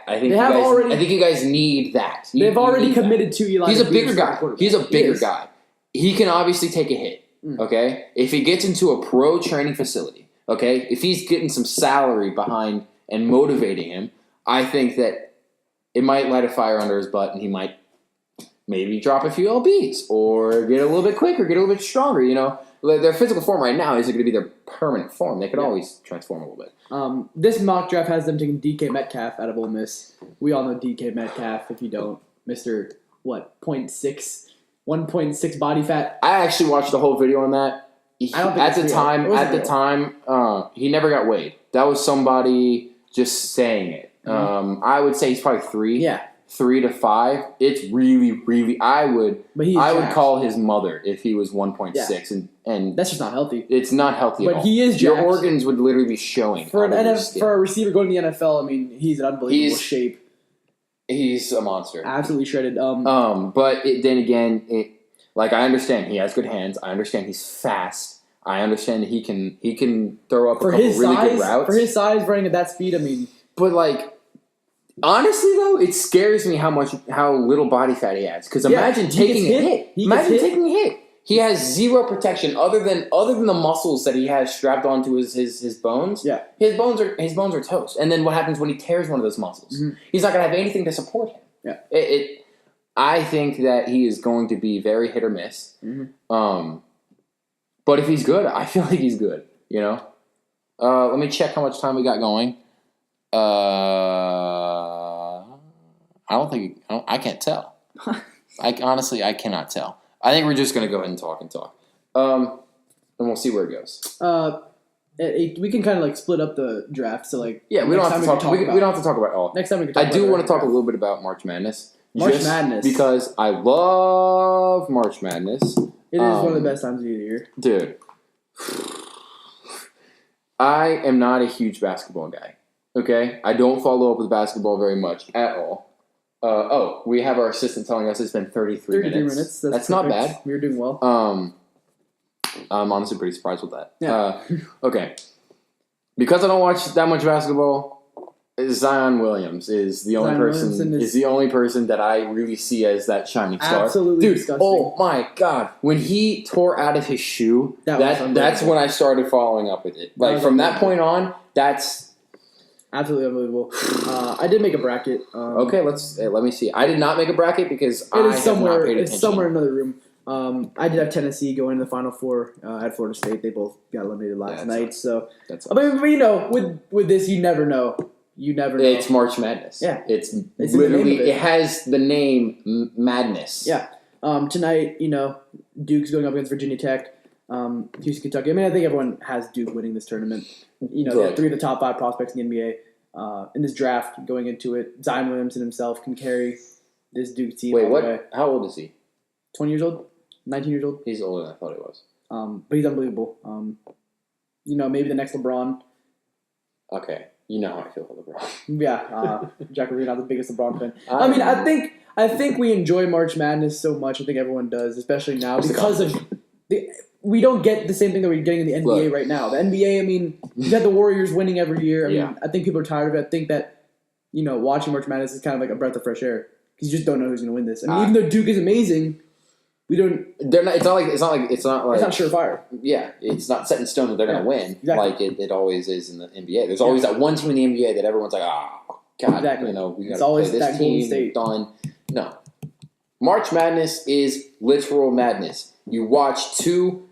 think you guys need that. They've already committed to Eli. He's a bigger guy. He's a bigger guy. He can obviously take a hit. Okay, if he gets into a pro training facility, okay, if he's getting some salary behind and motivating him, I think that it might light a fire under his butt, and he might maybe drop a few lbs or get a little bit quicker, get a little bit stronger. Their physical form right now isn't going to be their permanent form. They could always transform a little bit. This mock draft has them taking DK Metcalf out of Ole Miss. We all know DK Metcalf. If you don't, Mr. 1.6 body fat. I actually watched the whole video on that. At the time, he never got weighed. That was somebody just saying it. I would say he's probably 3. Yeah. 3 to 5. It's really, really. I would call his mother if he was 1.6, and that's just not healthy. It's not healthy at all. But he is jacked. Your organs would literally be showing. For a receiver going to the NFL, I mean, he's in unbelievable shape. He's a monster. Absolutely shredded. But then again, I understand he has good hands. I understand he's fast. I understand that he can throw up a couple really good routes. For his size, running at that speed, I mean. But honestly though, it scares me how little body fat he has. Because imagine taking a hit. Imagine taking a hit. He has zero protection other than the muscles that he has strapped onto his bones. Yeah. His bones are toast. And then what happens when he tears one of those muscles? Mm-hmm. He's not gonna have anything to support him. Yeah. I think that he is going to be very hit or miss. Mm-hmm. But if he's good, I feel like he's good. Let me check how much time we got going. I can't tell. Honestly, I cannot tell. I think we're just going to go ahead and talk. And we'll see where it goes. We can kind of split up the draft. So we don't have to talk. We don't have to talk about it all. Next time we can talk I do want to talk a little bit about March Madness. Madness. Because I love March Madness. It is one of the best times of the year. Dude. I am not a huge basketball guy. Okay? I don't follow up with basketball very much at all. We have our assistant telling us it's been 33 minutes. That's not bad. You're doing well. I'm honestly pretty surprised with that. Yeah. Okay. Because I don't watch that much basketball, Zion Williams is the only person that I really see as that shining star. Absolutely disgusting. Oh my god. When he tore out of his shoe, that's when I started following up with it. From that point on, that's absolutely unbelievable. I did make a bracket. Okay, let me see. I did not make a bracket because I have not paid attention. It's somewhere in another room. I did have Tennessee going in the Final Four at Florida State. They both got eliminated last night. So, with this, you never know. You never know. It's March Madness. Yeah. It's literally, it has the name Madness. Yeah. Tonight, Duke's going up against Virginia Tech, Houston, Kentucky. I mean, I think everyone has Duke winning this tournament. They have 3 of the top 5 prospects in the NBA. In this draft, going into it, Zion Williamson himself can carry this Duke team. Wait, what? How old is he? 20 years old? 19 years old? He's older than I thought he was. But he's unbelievable. Maybe the next LeBron. Okay. You know how I feel about LeBron. Yeah, Jack Arena, the biggest LeBron fan. I think we enjoy March Madness so much. I think everyone does, especially now because we don't get the same thing that we're getting in the NBA right now. The NBA, I mean, you got the Warriors winning every year. I mean, I think people are tired of it. I think that watching March Madness is kind of like a breath of fresh air. because you just don't know who's going to win this. I mean, even though Duke is amazing, we don't. They're not. It's not like. It's not surefire. Yeah, it's not set in stone that they're going to win. Exactly. Like it always is in the NBA. There's always that one team in the NBA that everyone's like, God, exactly. We got it's to always play this that team. Golden State. Done. No, March Madness is literal madness. You watch two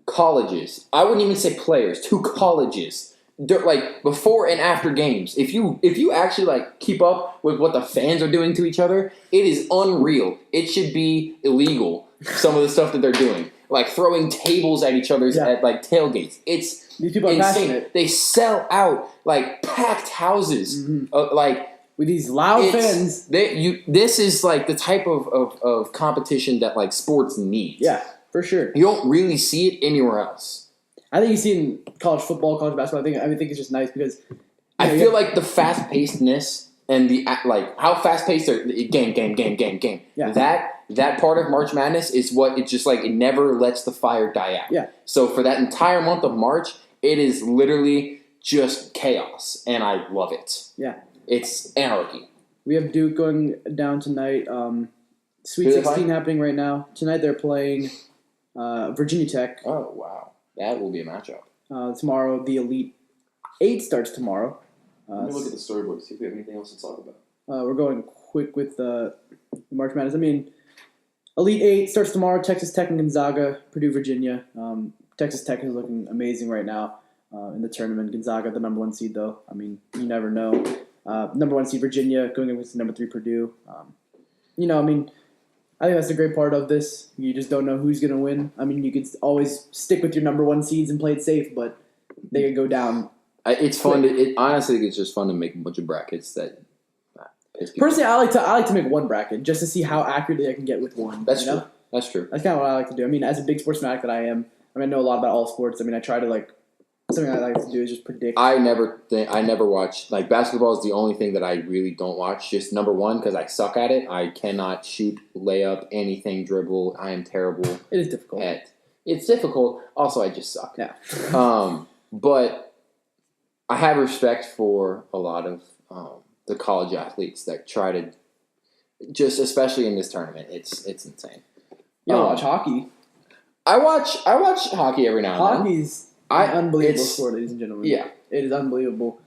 colleges. I wouldn't even say players. Two colleges. Like before and after games. If you actually like keep up with what the fans are doing to each other, it is unreal. It should be illegal. Some of the stuff that they're doing, like throwing tables at each other's at like tailgates. It's these people are insane. passionate. They sell out like packed houses, like with these loud fans. This is like the type of competition that like sports needs. Yeah, for sure. You don't really see it anywhere else. I think you see it in college football, college basketball. I think it's just nice because I feel like the fast pacedness and the like how fast paced are game. Yeah. That part of March Madness is what it just like it never lets the fire die out. Yeah. So for that entire month of March, it is literally just chaos, and I love it. Yeah. It's anarchy. We have Duke going down tonight. Sweet 16 happening right now. Tonight they're playing Virginia Tech. Oh wow, that will be a matchup. Tomorrow the Elite 8 starts tomorrow. Let me look at the storyboard, see if we have anything else to talk about. We're going quick with March Madness. I mean, Elite 8 starts tomorrow. Texas Tech and Gonzaga, Purdue, Virginia. Texas Tech is looking amazing right now in the tournament. Gonzaga, the number 1 seed, though. I mean, you never know. Number 1 seed, Virginia, going against number 3, Purdue. I mean, I think that's the great part of this. You just don't know who's going to win. I mean, you could always stick with your number 1 seeds and play it safe, but they could go down. It's fun. Honestly, it's just fun to make a bunch of brackets that. Personally, I like to make one bracket just to see how accurately I can get with one. That's true. That's true. That's kind of what I like to do. I mean, as a big sports fanatic that I am, I know a lot about all sports. I mean, I try to something I like to do is just predict. I never watch basketball is the only thing that I really don't watch. Just number one because I suck at it. I cannot shoot, layup, anything, dribble. I am terrible. It is difficult. It's difficult. Also, I just suck. Yeah. But I have respect for a lot of the college athletes that try to just, especially in this tournament, it's insane. You don't watch hockey? I watch hockey every now and then. Hockey's an unbelievable sport, ladies and gentlemen. Yeah, it is unbelievable.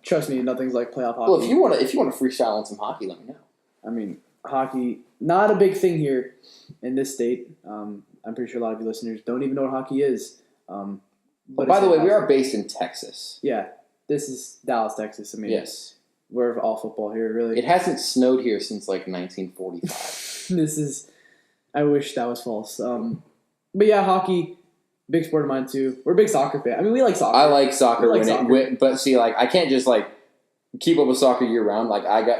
Trust me, nothing's like playoff hockey. Well, if you want to freestyle on some hockey, let me know. I mean, hockey not a big thing here in this state. I'm pretty sure a lot of you listeners don't even know what hockey is. But by the way, we are based in Texas. Yeah, this is Dallas, Texas. I mean, yes. We're all football here, really. It hasn't snowed here since 1945. I wish that was false. But yeah, hockey, big sport of mine too. We're a big soccer fan. I mean, we like soccer. I like soccer but see, I can't just keep up with soccer year round.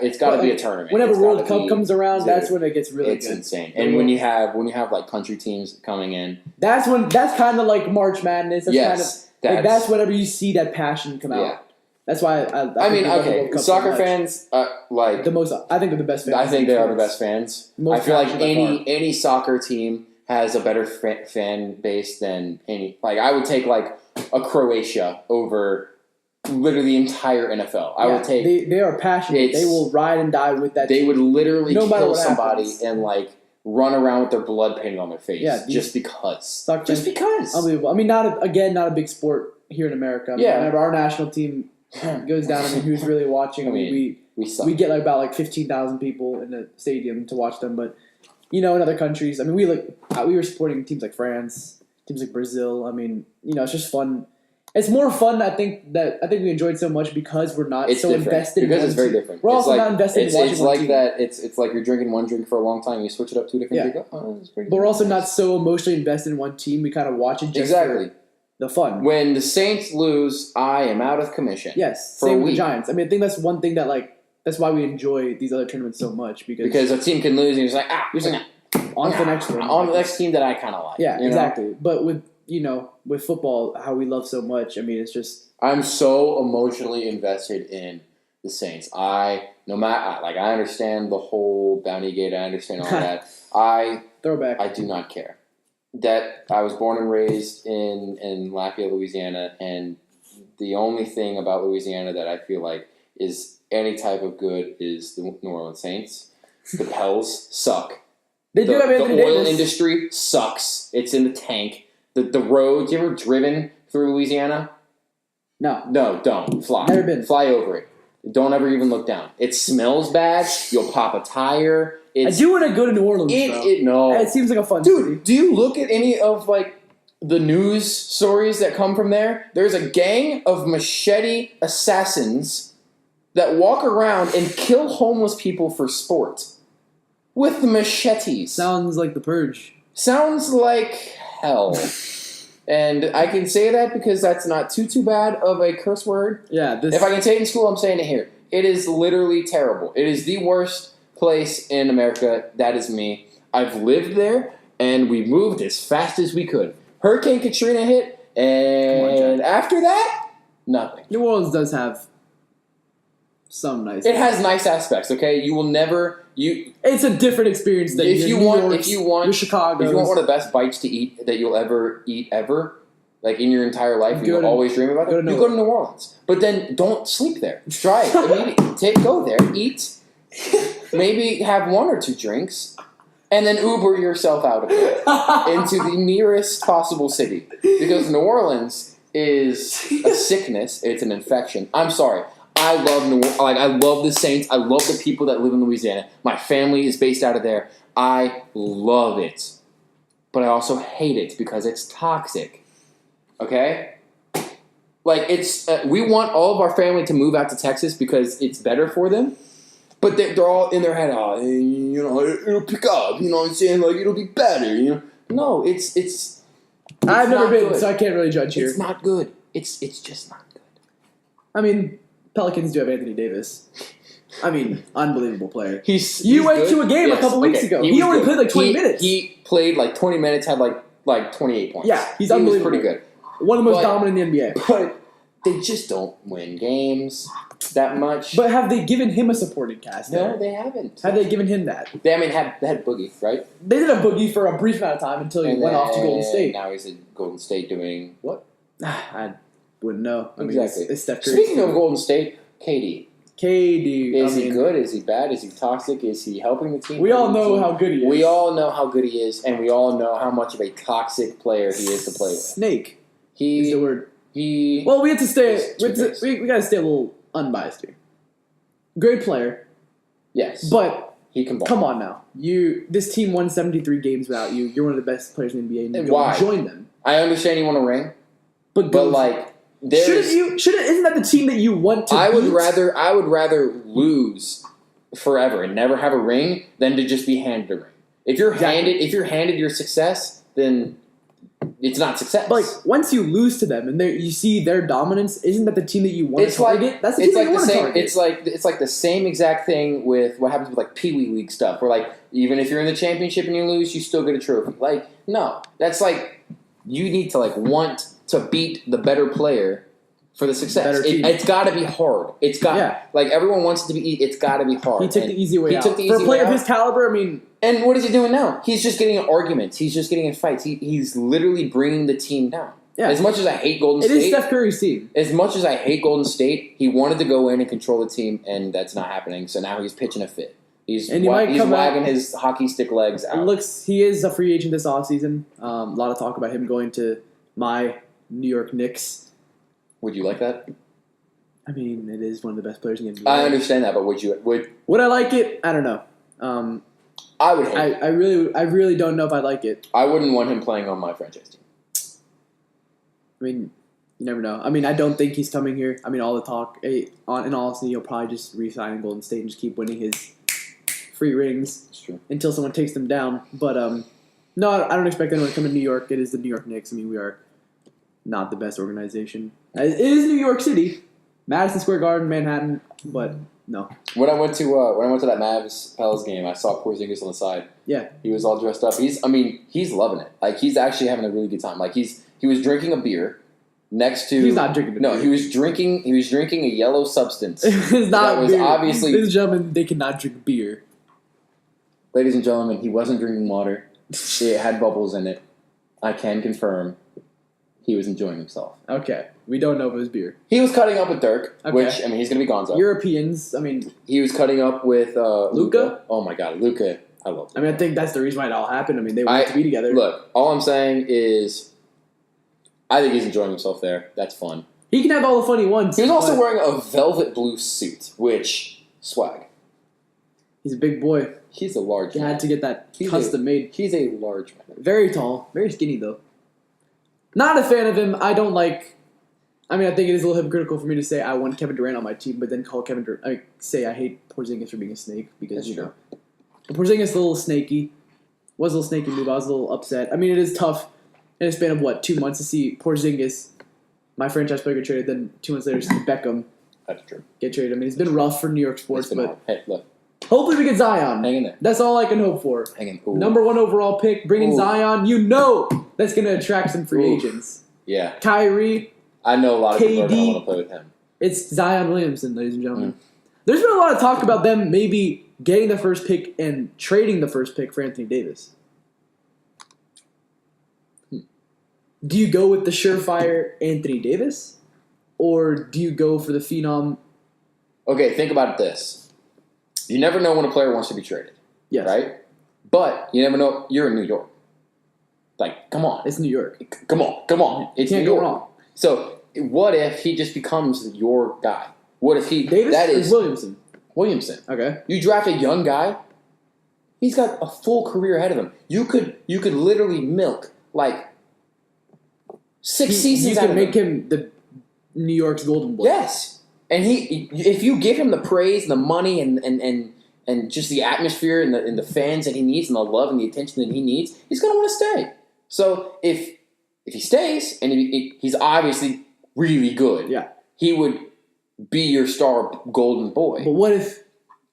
It's got to be a tournament. Whenever World Cup comes around, that's when it gets really good. It's insane. And when you have country teams coming in, that's kind of like March Madness. That's whenever you see that passion come out. Yeah. That's why I mean, okay, soccer fans the most. I think they're the best fans. I think they are the best fans. I feel like any soccer team has a better fan base than any. I would take a Croatia over literally the entire NFL. I would take. They are passionate. They will ride and die with that. They would literally kill somebody happens. and run around with their blood painted on their face. Yeah, just because. Just because. Unbelievable. I mean, not a big sport here in America. Whenever our national team goes down, who's really watching? We get about 15,000 people in the stadium to watch them, but in other countries, we were supporting teams like France, teams like Brazil. It's just fun. It's more fun. I think we enjoyed so much because we're not invested. Because it's very different. We're also not invested in watching. It's like that. It's like you're drinking one drink for a long time. You switch it up to a different drink. Oh, that's pretty. But we're also not so emotionally invested in one team. We kind of watch it just for the fun. When the Saints lose, I am out of commission. Yes, same with the Giants. I think that's one thing that that's why we enjoy these other tournaments so much because a team can lose and you're on to the next one. On the next team that I kind of like. Yeah, exactly. But with football, how we love so much. It's just I'm so emotionally invested in the Saints. I understand the whole bounty gate. I understand all that. Throwback. I do not care. That I was born and raised in Lafayette, Louisiana, and the only thing about Louisiana that I feel like is any type of good is the New Orleans Saints. The Pels suck. They do have Anthony The oil Davis. industry sucks. It's in the tank. The roads. You ever driven through Louisiana? No. No, don't. Fly. Never been. Fly over it. Don't ever even look down. It smells bad. You'll pop a tire. I do want to go to New Orleans, though. No. It seems like a fun city. Dude, do you look at any of, like, the news stories that come from there? There's a gang of machete assassins that walk around and kill homeless people for sport. With machetes. Sounds like the Purge. Sounds like hell. And I can say that because that's not too bad of a curse word. Yeah. If I can say it in school, I'm saying it here. It is literally terrible. It is the worst place in America. That is me. I've lived there, and we moved as fast as we could. Hurricane Katrina hit, and after that, nothing. New Orleans does have some nice. It has nice aspects. Okay, you will never. It's a different experience than if you want Chicago. If you want one of the best bites to eat that you'll ever eat like in your entire life, and you'll always dream about it. You go to New Orleans, but then don't sleep there. Try it immediately. Go there, eat, maybe have one or two drinks, and then Uber yourself out of there into the nearest possible city, because New Orleans is a sickness. It's an infection. I'm sorry. I love I love the Saints. I love the people that live in Louisiana. My family is based out of there. I love it. But I also hate it because it's toxic. Okay? Like, it's we want all of our family to move out to Texas because it's better for them. But they're all in their head, it'll pick up. You know what I'm saying? Like, it'll be better. You know? No, it's I've never been, good. so I can't really judge here. It's not good. It's just not good. I mean, Pelicans do have Anthony Davis. I mean, unbelievable player. You went to a game a couple weeks ago. He only played like 20 minutes. He played like 20 minutes, had like 28 points. Yeah, he's unbelievable. He was pretty good. One of the most dominant in the NBA. But they just don't win games that much. But have they given him a supporting cast? No, they haven't. Have they given him that? They had Boogie, right? They did have Boogie for a brief amount of time until he went off to Golden State. Now he's at Golden State doing what? I wouldn't know. I exactly. Mean, it's Steph Curry. Speaking of Golden State, KD. Is he good? Is he bad? Is he toxic? Is he helping the team? We all know how good he is. We all know how good he is, and we all know how much of a toxic player he is to play with. Snake. Is the word. Well, we have to stay. We got to stay a little unbiased here. Great player. Yes. But he can ball. Come on now. This team won 73 games without you. You're one of the best players in the NBA, and why? Join them. I understand you want a ring, but like. Isn't that the team that you want to beat? I would rather lose forever and never have a ring than to just be handed a ring. If you're handed your success, then it's not success. But like once you lose to them and you see their dominance, isn't that the team that you want to target? That's the team that you want to target. It's like the same exact thing with what happens with like Pee Wee League stuff, where like even if you're in the championship and you lose, you still get a trophy. Like no, that's like you need to like want to beat the better player for the success. It's got to be hard. It's got like everyone wants it to be. It's got to be hard. He took the easy way out. For a player of his caliber, I mean. And what is he doing now? He's just getting in arguments. He's just getting in fights. He's literally bringing the team down. Yeah. As much as I hate Golden State. It is Steph Curry's team. As much as I hate Golden State, he wanted to go in and control the team, and that's not happening. So now he's pitching a fit. He's wagging his hockey stick legs out. He is a free agent this offseason. A lot of talk about him going to my New York Knicks. Would you like that? I mean, it is one of the best players in the NBA. I understand that, but would I like it? I don't know. I would hate it. I really don't know if I like it. I wouldn't want him playing on my franchise team. I mean, you never know. I mean, I don't think he's coming here. I mean, all the talk. In all honesty, he'll probably just re-sign in Golden State and just keep winning his free rings until someone takes them down. But no, I don't expect anyone to come to New York. It is the New York Knicks. I mean, we are not the best organization. It is New York City, Madison Square Garden, Manhattan, but no. When I went to that Mavs Pels game, I saw Porzingis on the side. Yeah, he was all dressed up. He's loving it. Like he's actually having a really good time. Like he was drinking a beer next to. He's not drinking. No, beer. He was drinking a yellow substance. It's not that was beer. Obviously. Ladies and gentlemen, they cannot drink beer. Ladies and gentlemen, he wasn't drinking water. It had bubbles in it. I can confirm. he was enjoying himself. Okay. We don't know if it was beer. He was cutting up with Dirk, Okay. which, I mean, he's going to be gonzo. Europeans, I mean... He was cutting up with Luka? Oh, my God. Luka. I love Luka. I mean, I think that's the reason why it all happened. I mean, they wanted to be together. Look, all I'm saying is I think he's enjoying himself there. That's fun. He can have all the fun he wants. He was also wearing a velvet blue suit, which, swag. He's a big boy. He's a large He man. had to get that custom made. He's a large man. Very tall. Very skinny, though. Not a fan of him. I don't like... I mean, I think it is a little hypocritical for me to say I want Kevin Durant on my team, but then call Kevin Durant... say I hate Porzingis for being a snake, because, That's true. Porzingis is a little snaky. Was a little snaky move. I was a little upset. I mean, it is tough in a span of, 2 months to see Porzingis, my franchise player, get traded, then 2 months later see Beckham That's true. get traded. I mean, it's been rough for New York sports, but hard. Hey, look. hopefully we get Zion. Hang in there. That's all I can hope for. Hang in. Ooh. Number 1 overall pick, bring in Ooh. Zion. That's going to attract some free Ooh. agents. Yeah. Kyrie, I know a lot of people are going to KD. want to play with him. it's Zion Williamson, ladies and gentlemen. There's been a lot of talk about them maybe getting the first pick and trading the first pick for Anthony Davis. Do you go with the surefire Anthony Davis? Or do you go for the phenom? Okay, think about this. You never know when a player wants to be traded. Yes. Right? But you never know. You're in New York. Like, come on. It's New York. Come on. It's Can't New go York. wrong. So, what if he just becomes your guy? What if he... Davis that or is Williamson? Williamson. Okay. You draft a young guy, he's got a full career ahead of him. You could literally milk, like, 6 seasons You out can of make him. him the New York's golden boy. Yes. And if you give him the praise and the money and just the atmosphere and the fans that he needs and the love and the attention that he needs, he's going to want to stay. So if he stays and he's obviously really good, Yeah. he would be your star golden boy. But what if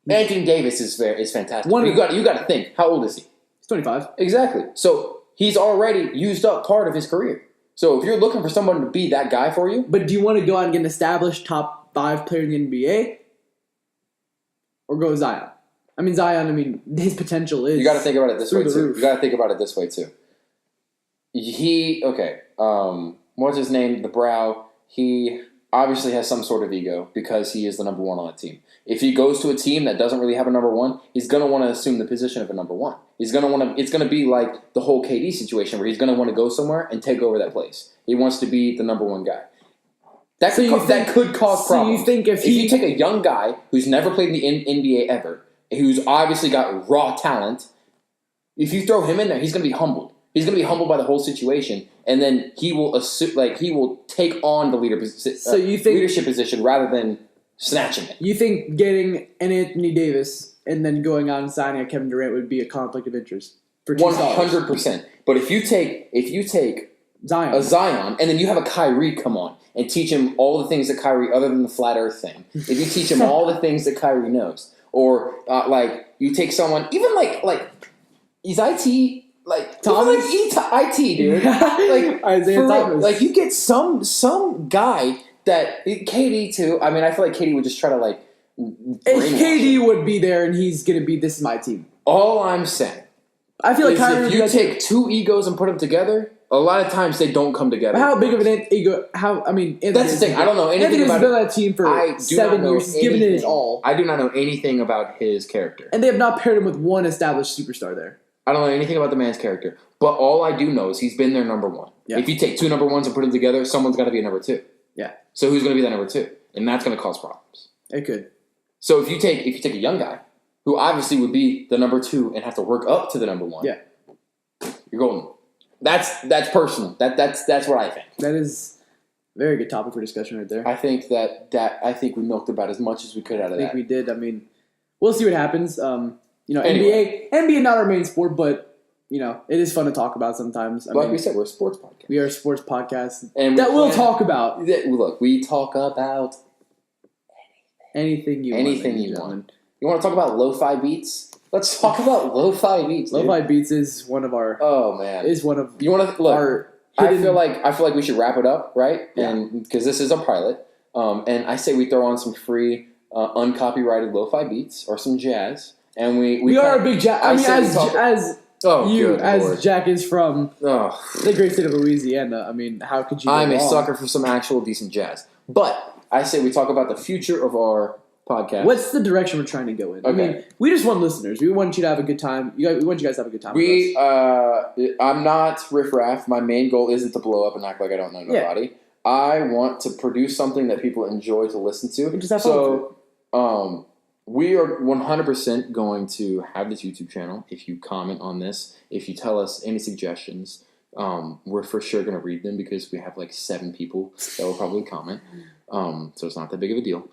Anthony Davis is fantastic. One- You got to think, how old is he? he's 25? Exactly. So he's already used up part of his career. So if you're looking for someone to be that guy for you, But do you want to go out and get an established top 5 player in the NBA? Or go Zion? I mean, Zion, his potential is... you got to think about it this way through the too. roof. You got to think about it this way too. What's his name? The Brow. He obviously has some sort of ego because he is the number 1 on a team. If he goes to a team that doesn't really have a number 1, he's going to want to assume the position of a number 1. He's going to want to. It's going to be like the whole KD situation where he's going to want to go somewhere and take over that place. He wants to be the number 1 guy. That could cause problems. You think if you take a young guy who's never played in the NBA ever, who's obviously got raw talent, if you throw him in there, he's going to be humbled. He's going to be humbled by the whole situation, and then he will he will take on the leadership position rather than snatching it. You think getting an Anthony Davis and then going out and signing a Kevin Durant would be a conflict of interest for 100%. But if you take Zion, a Zion, and then you have a Kyrie come on and teach him all the things that Kyrie, other than the flat Earth thing, if you teach him all the things that Kyrie knows, or you take someone even like he's IT. Like Thomas? IT, dude. Like Isaiah for real. Thomas. Like you get some guy that KD too. I mean, I feel like KD would just try to if KD would be there and he's going to be, this is my team. All I'm saying, I feel like is Kyrie if you take 2 egos and put them together, a lot of times they don't come together. How big of an ego? Anthony that's the thing. I don't know anything Anthony's about been on that team for I do 7 not know years. He's given it his anything. all. I do not know anything about his character. And they have not paired him with one established superstar there. I don't know anything about the man's character. But all I do know is he's been their number 1. Yeah. If you take 2 number 1s and put them together, someone's got to be a number 2. Yeah. So who's going to be that number 2? And that's going to cause problems. It could. So if you take a young guy who obviously would be the number 2 and have to work up to the number 1, Yeah. you're golden. That's personal. That's what I think. That is a very good topic for discussion right there. I think I think we milked about as much as we could out of that. I think we did. We'll see what happens. Anyway. NBA not our main sport, but it is fun to talk about sometimes. Like we said, we're a sports podcast. We are a sports podcast And we'll talk about. Look, we talk about anything you want. You want to talk about lo-fi beats? Let's talk about lo-fi beats. Dude. Lo-fi beats is one of our. Oh man, Is one of you want to look? our. I hidden- feel like we should wrap it up, right? Yeah. And because this is a pilot, and I say we throw on some free uncopyrighted lo-fi beats or some jazz, and we we are a big jazz. I say we talk- as Oh, you, good as Lord. Jack is from Oh. the great state of Louisiana. I mean, how could you go I'm a wrong? sucker for some actual decent jazz. But I say we talk about the future of our podcast. What's the direction we're trying to go in? Okay. I mean, we just want listeners. We want you to have a good time. We want you guys to have a good time We, with us. I'm not riffraff. My main goal isn't to blow up and act like I don't know nobody. I want to produce something that people enjoy to listen to. And just have fun with it. We are 100% going to have this YouTube channel. If you comment on this, if you tell us any suggestions, we're for sure going to read them because we have like 7 people that will probably comment. So it's not that big of a deal.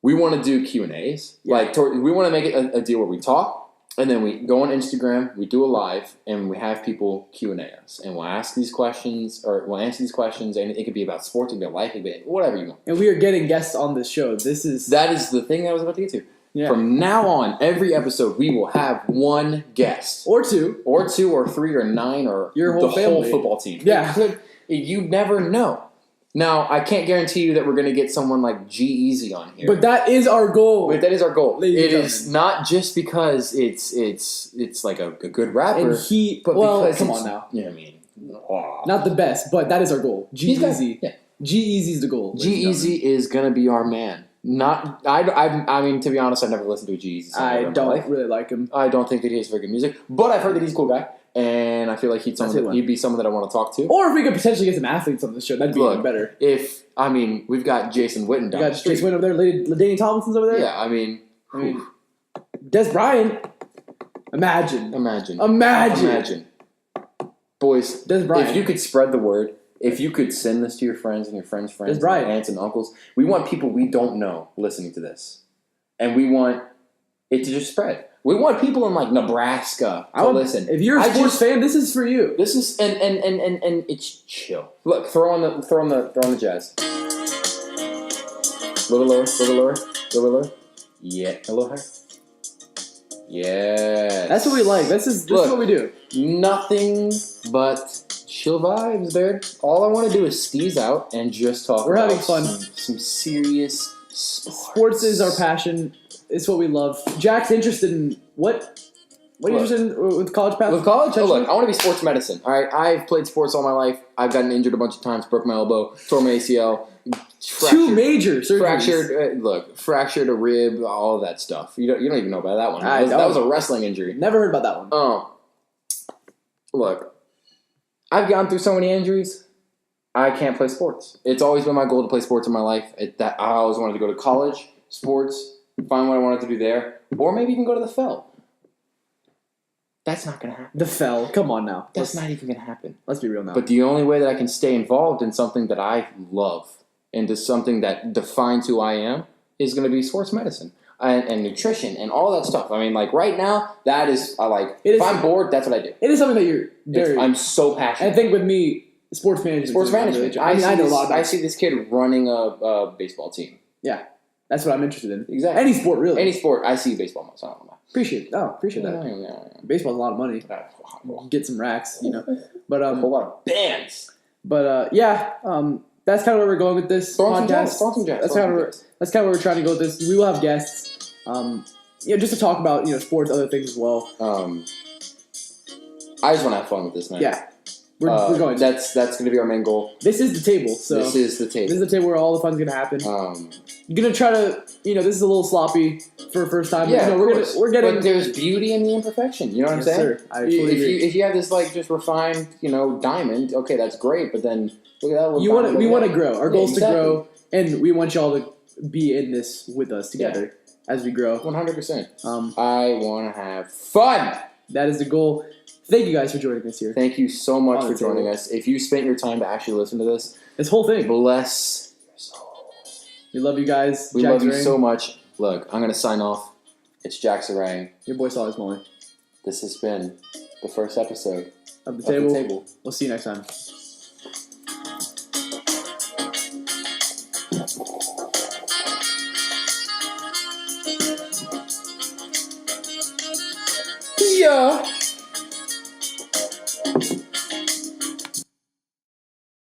We want to do Q&As. Yeah. We want to make it a deal where we talk, and then we go on Instagram, we do a live, and we have people Q&A us. And we'll ask these questions, or we'll answer these questions, and it could be about sports, it could be about life, it could be whatever you want. And we are getting guests on this show. That is the thing that I was about to get to. Yeah. From now on, every episode, we will have one guest. Or 2. Or 2, or 3, or 9, or Your whole the family. whole football team. Yeah. You never know. Now, I can't guarantee you that we're going to get someone like G-Eazy on here. But that is our goal. But that is our goal. Ladies and It is not just because it's like a good rapper. And he, but well, because come it's- on now. Yeah, I mean, aw. Not the best, but that is our goal. He's got- G-Eazy. yeah. G-Eazy's the goal. ladies and G-Eazy is going to be our man. I mean, to be honest, I've never listened to a G-Eazy song gentlemen. ever I in my life. don't really like him. I don't think that he has very good music, but I've heard that he's a cool guy, and I feel like he'd be someone that I want to talk to. Or if we could potentially get some athletes on this show, that'd be even better. We've got Jason Witten down We the got street. Jason Witten over there, Ladainian Tomlinson's over there. Yeah, I mean, Des Bryant. Imagine. Imagine. Boys, Des Bryant. if you could spread the word, if you could send this to your friends and your friends' friends, Des Bryant. and aunts and uncles, we want people we don't know listening to this. And we want it to just spread. We want people in like Nebraska to listen. If you're a sports fan, this is for you. This is and it's chill. Look, throw on the jazz. A little lower. Yeah, a little higher. Yeah. That's what we like. This is what we do. Nothing but chill vibes, dude. All I want to do is steeze out and just talk. We're about having fun. Some serious sports. Sports is our passion. It's what we love. Jack's interested in what? What are you interested in with college path? With college? Oh, look, I want to be sports medicine. All right, I've played sports all my life. I've gotten injured a bunch of times, broke my elbow, tore my ACL. 2 major surgeries. Fractured a rib, all of that stuff. You don't even know about that one. I know. That was a wrestling injury. Never heard about that one. Look, I've gone through so many injuries. I can't play sports. It's always been my goal to play sports in my life. I always wanted to go to college, sports, find what I wanted to do there, or maybe even go to the Fel. That's not going to happen. The Fel. Come on now. That's not even going to happen. Let's be real now. But the only way that I can stay involved in something that I love, into something that defines who I am, is going to be sports medicine and nutrition and all that stuff. I mean, like right now, that is if I'm bored, that's what I do. It is something that you're very. I'm so passionate. I think with me, sports management. I know a lot about. I see this kid running a baseball team. Yeah, that's what I'm interested in. Exactly. Any sport, really. Any sport. I see baseball most. I don't know. Appreciate that. Yeah. Baseball's a lot of money. Get some racks, But a whole lot of bands. But that's kind of where we're going with this podcast. That's kind of where we're trying to go with this. We will have guests, just to talk about sports, other things as well. I just want to have fun with this, man. Yeah, we're going. That's going to be our main goal. This is the table. So this is the table where all the fun's going to happen. You're gonna try to, this is a little sloppy for first time. Yeah, but, we're getting. But there's beauty in the imperfection. You know what I'm saying? Sir. I fully agree. If you have this just refined, diamond, okay, that's great. But then look at that. We want to grow. Our goal is to grow, and we want y'all to be in this with us together as we grow. 100%. I want to have fun. That is the goal. Thank you guys for joining us here. Thank you so much for joining us. If you spent your time to actually listen to this whole thing, bless your soul. We love you guys. We love you so much. Look, I'm going to sign off. It's Jack Sarang. Your boy Solid Molly. This has been the first episode of the table. We'll see you next time. Yeah.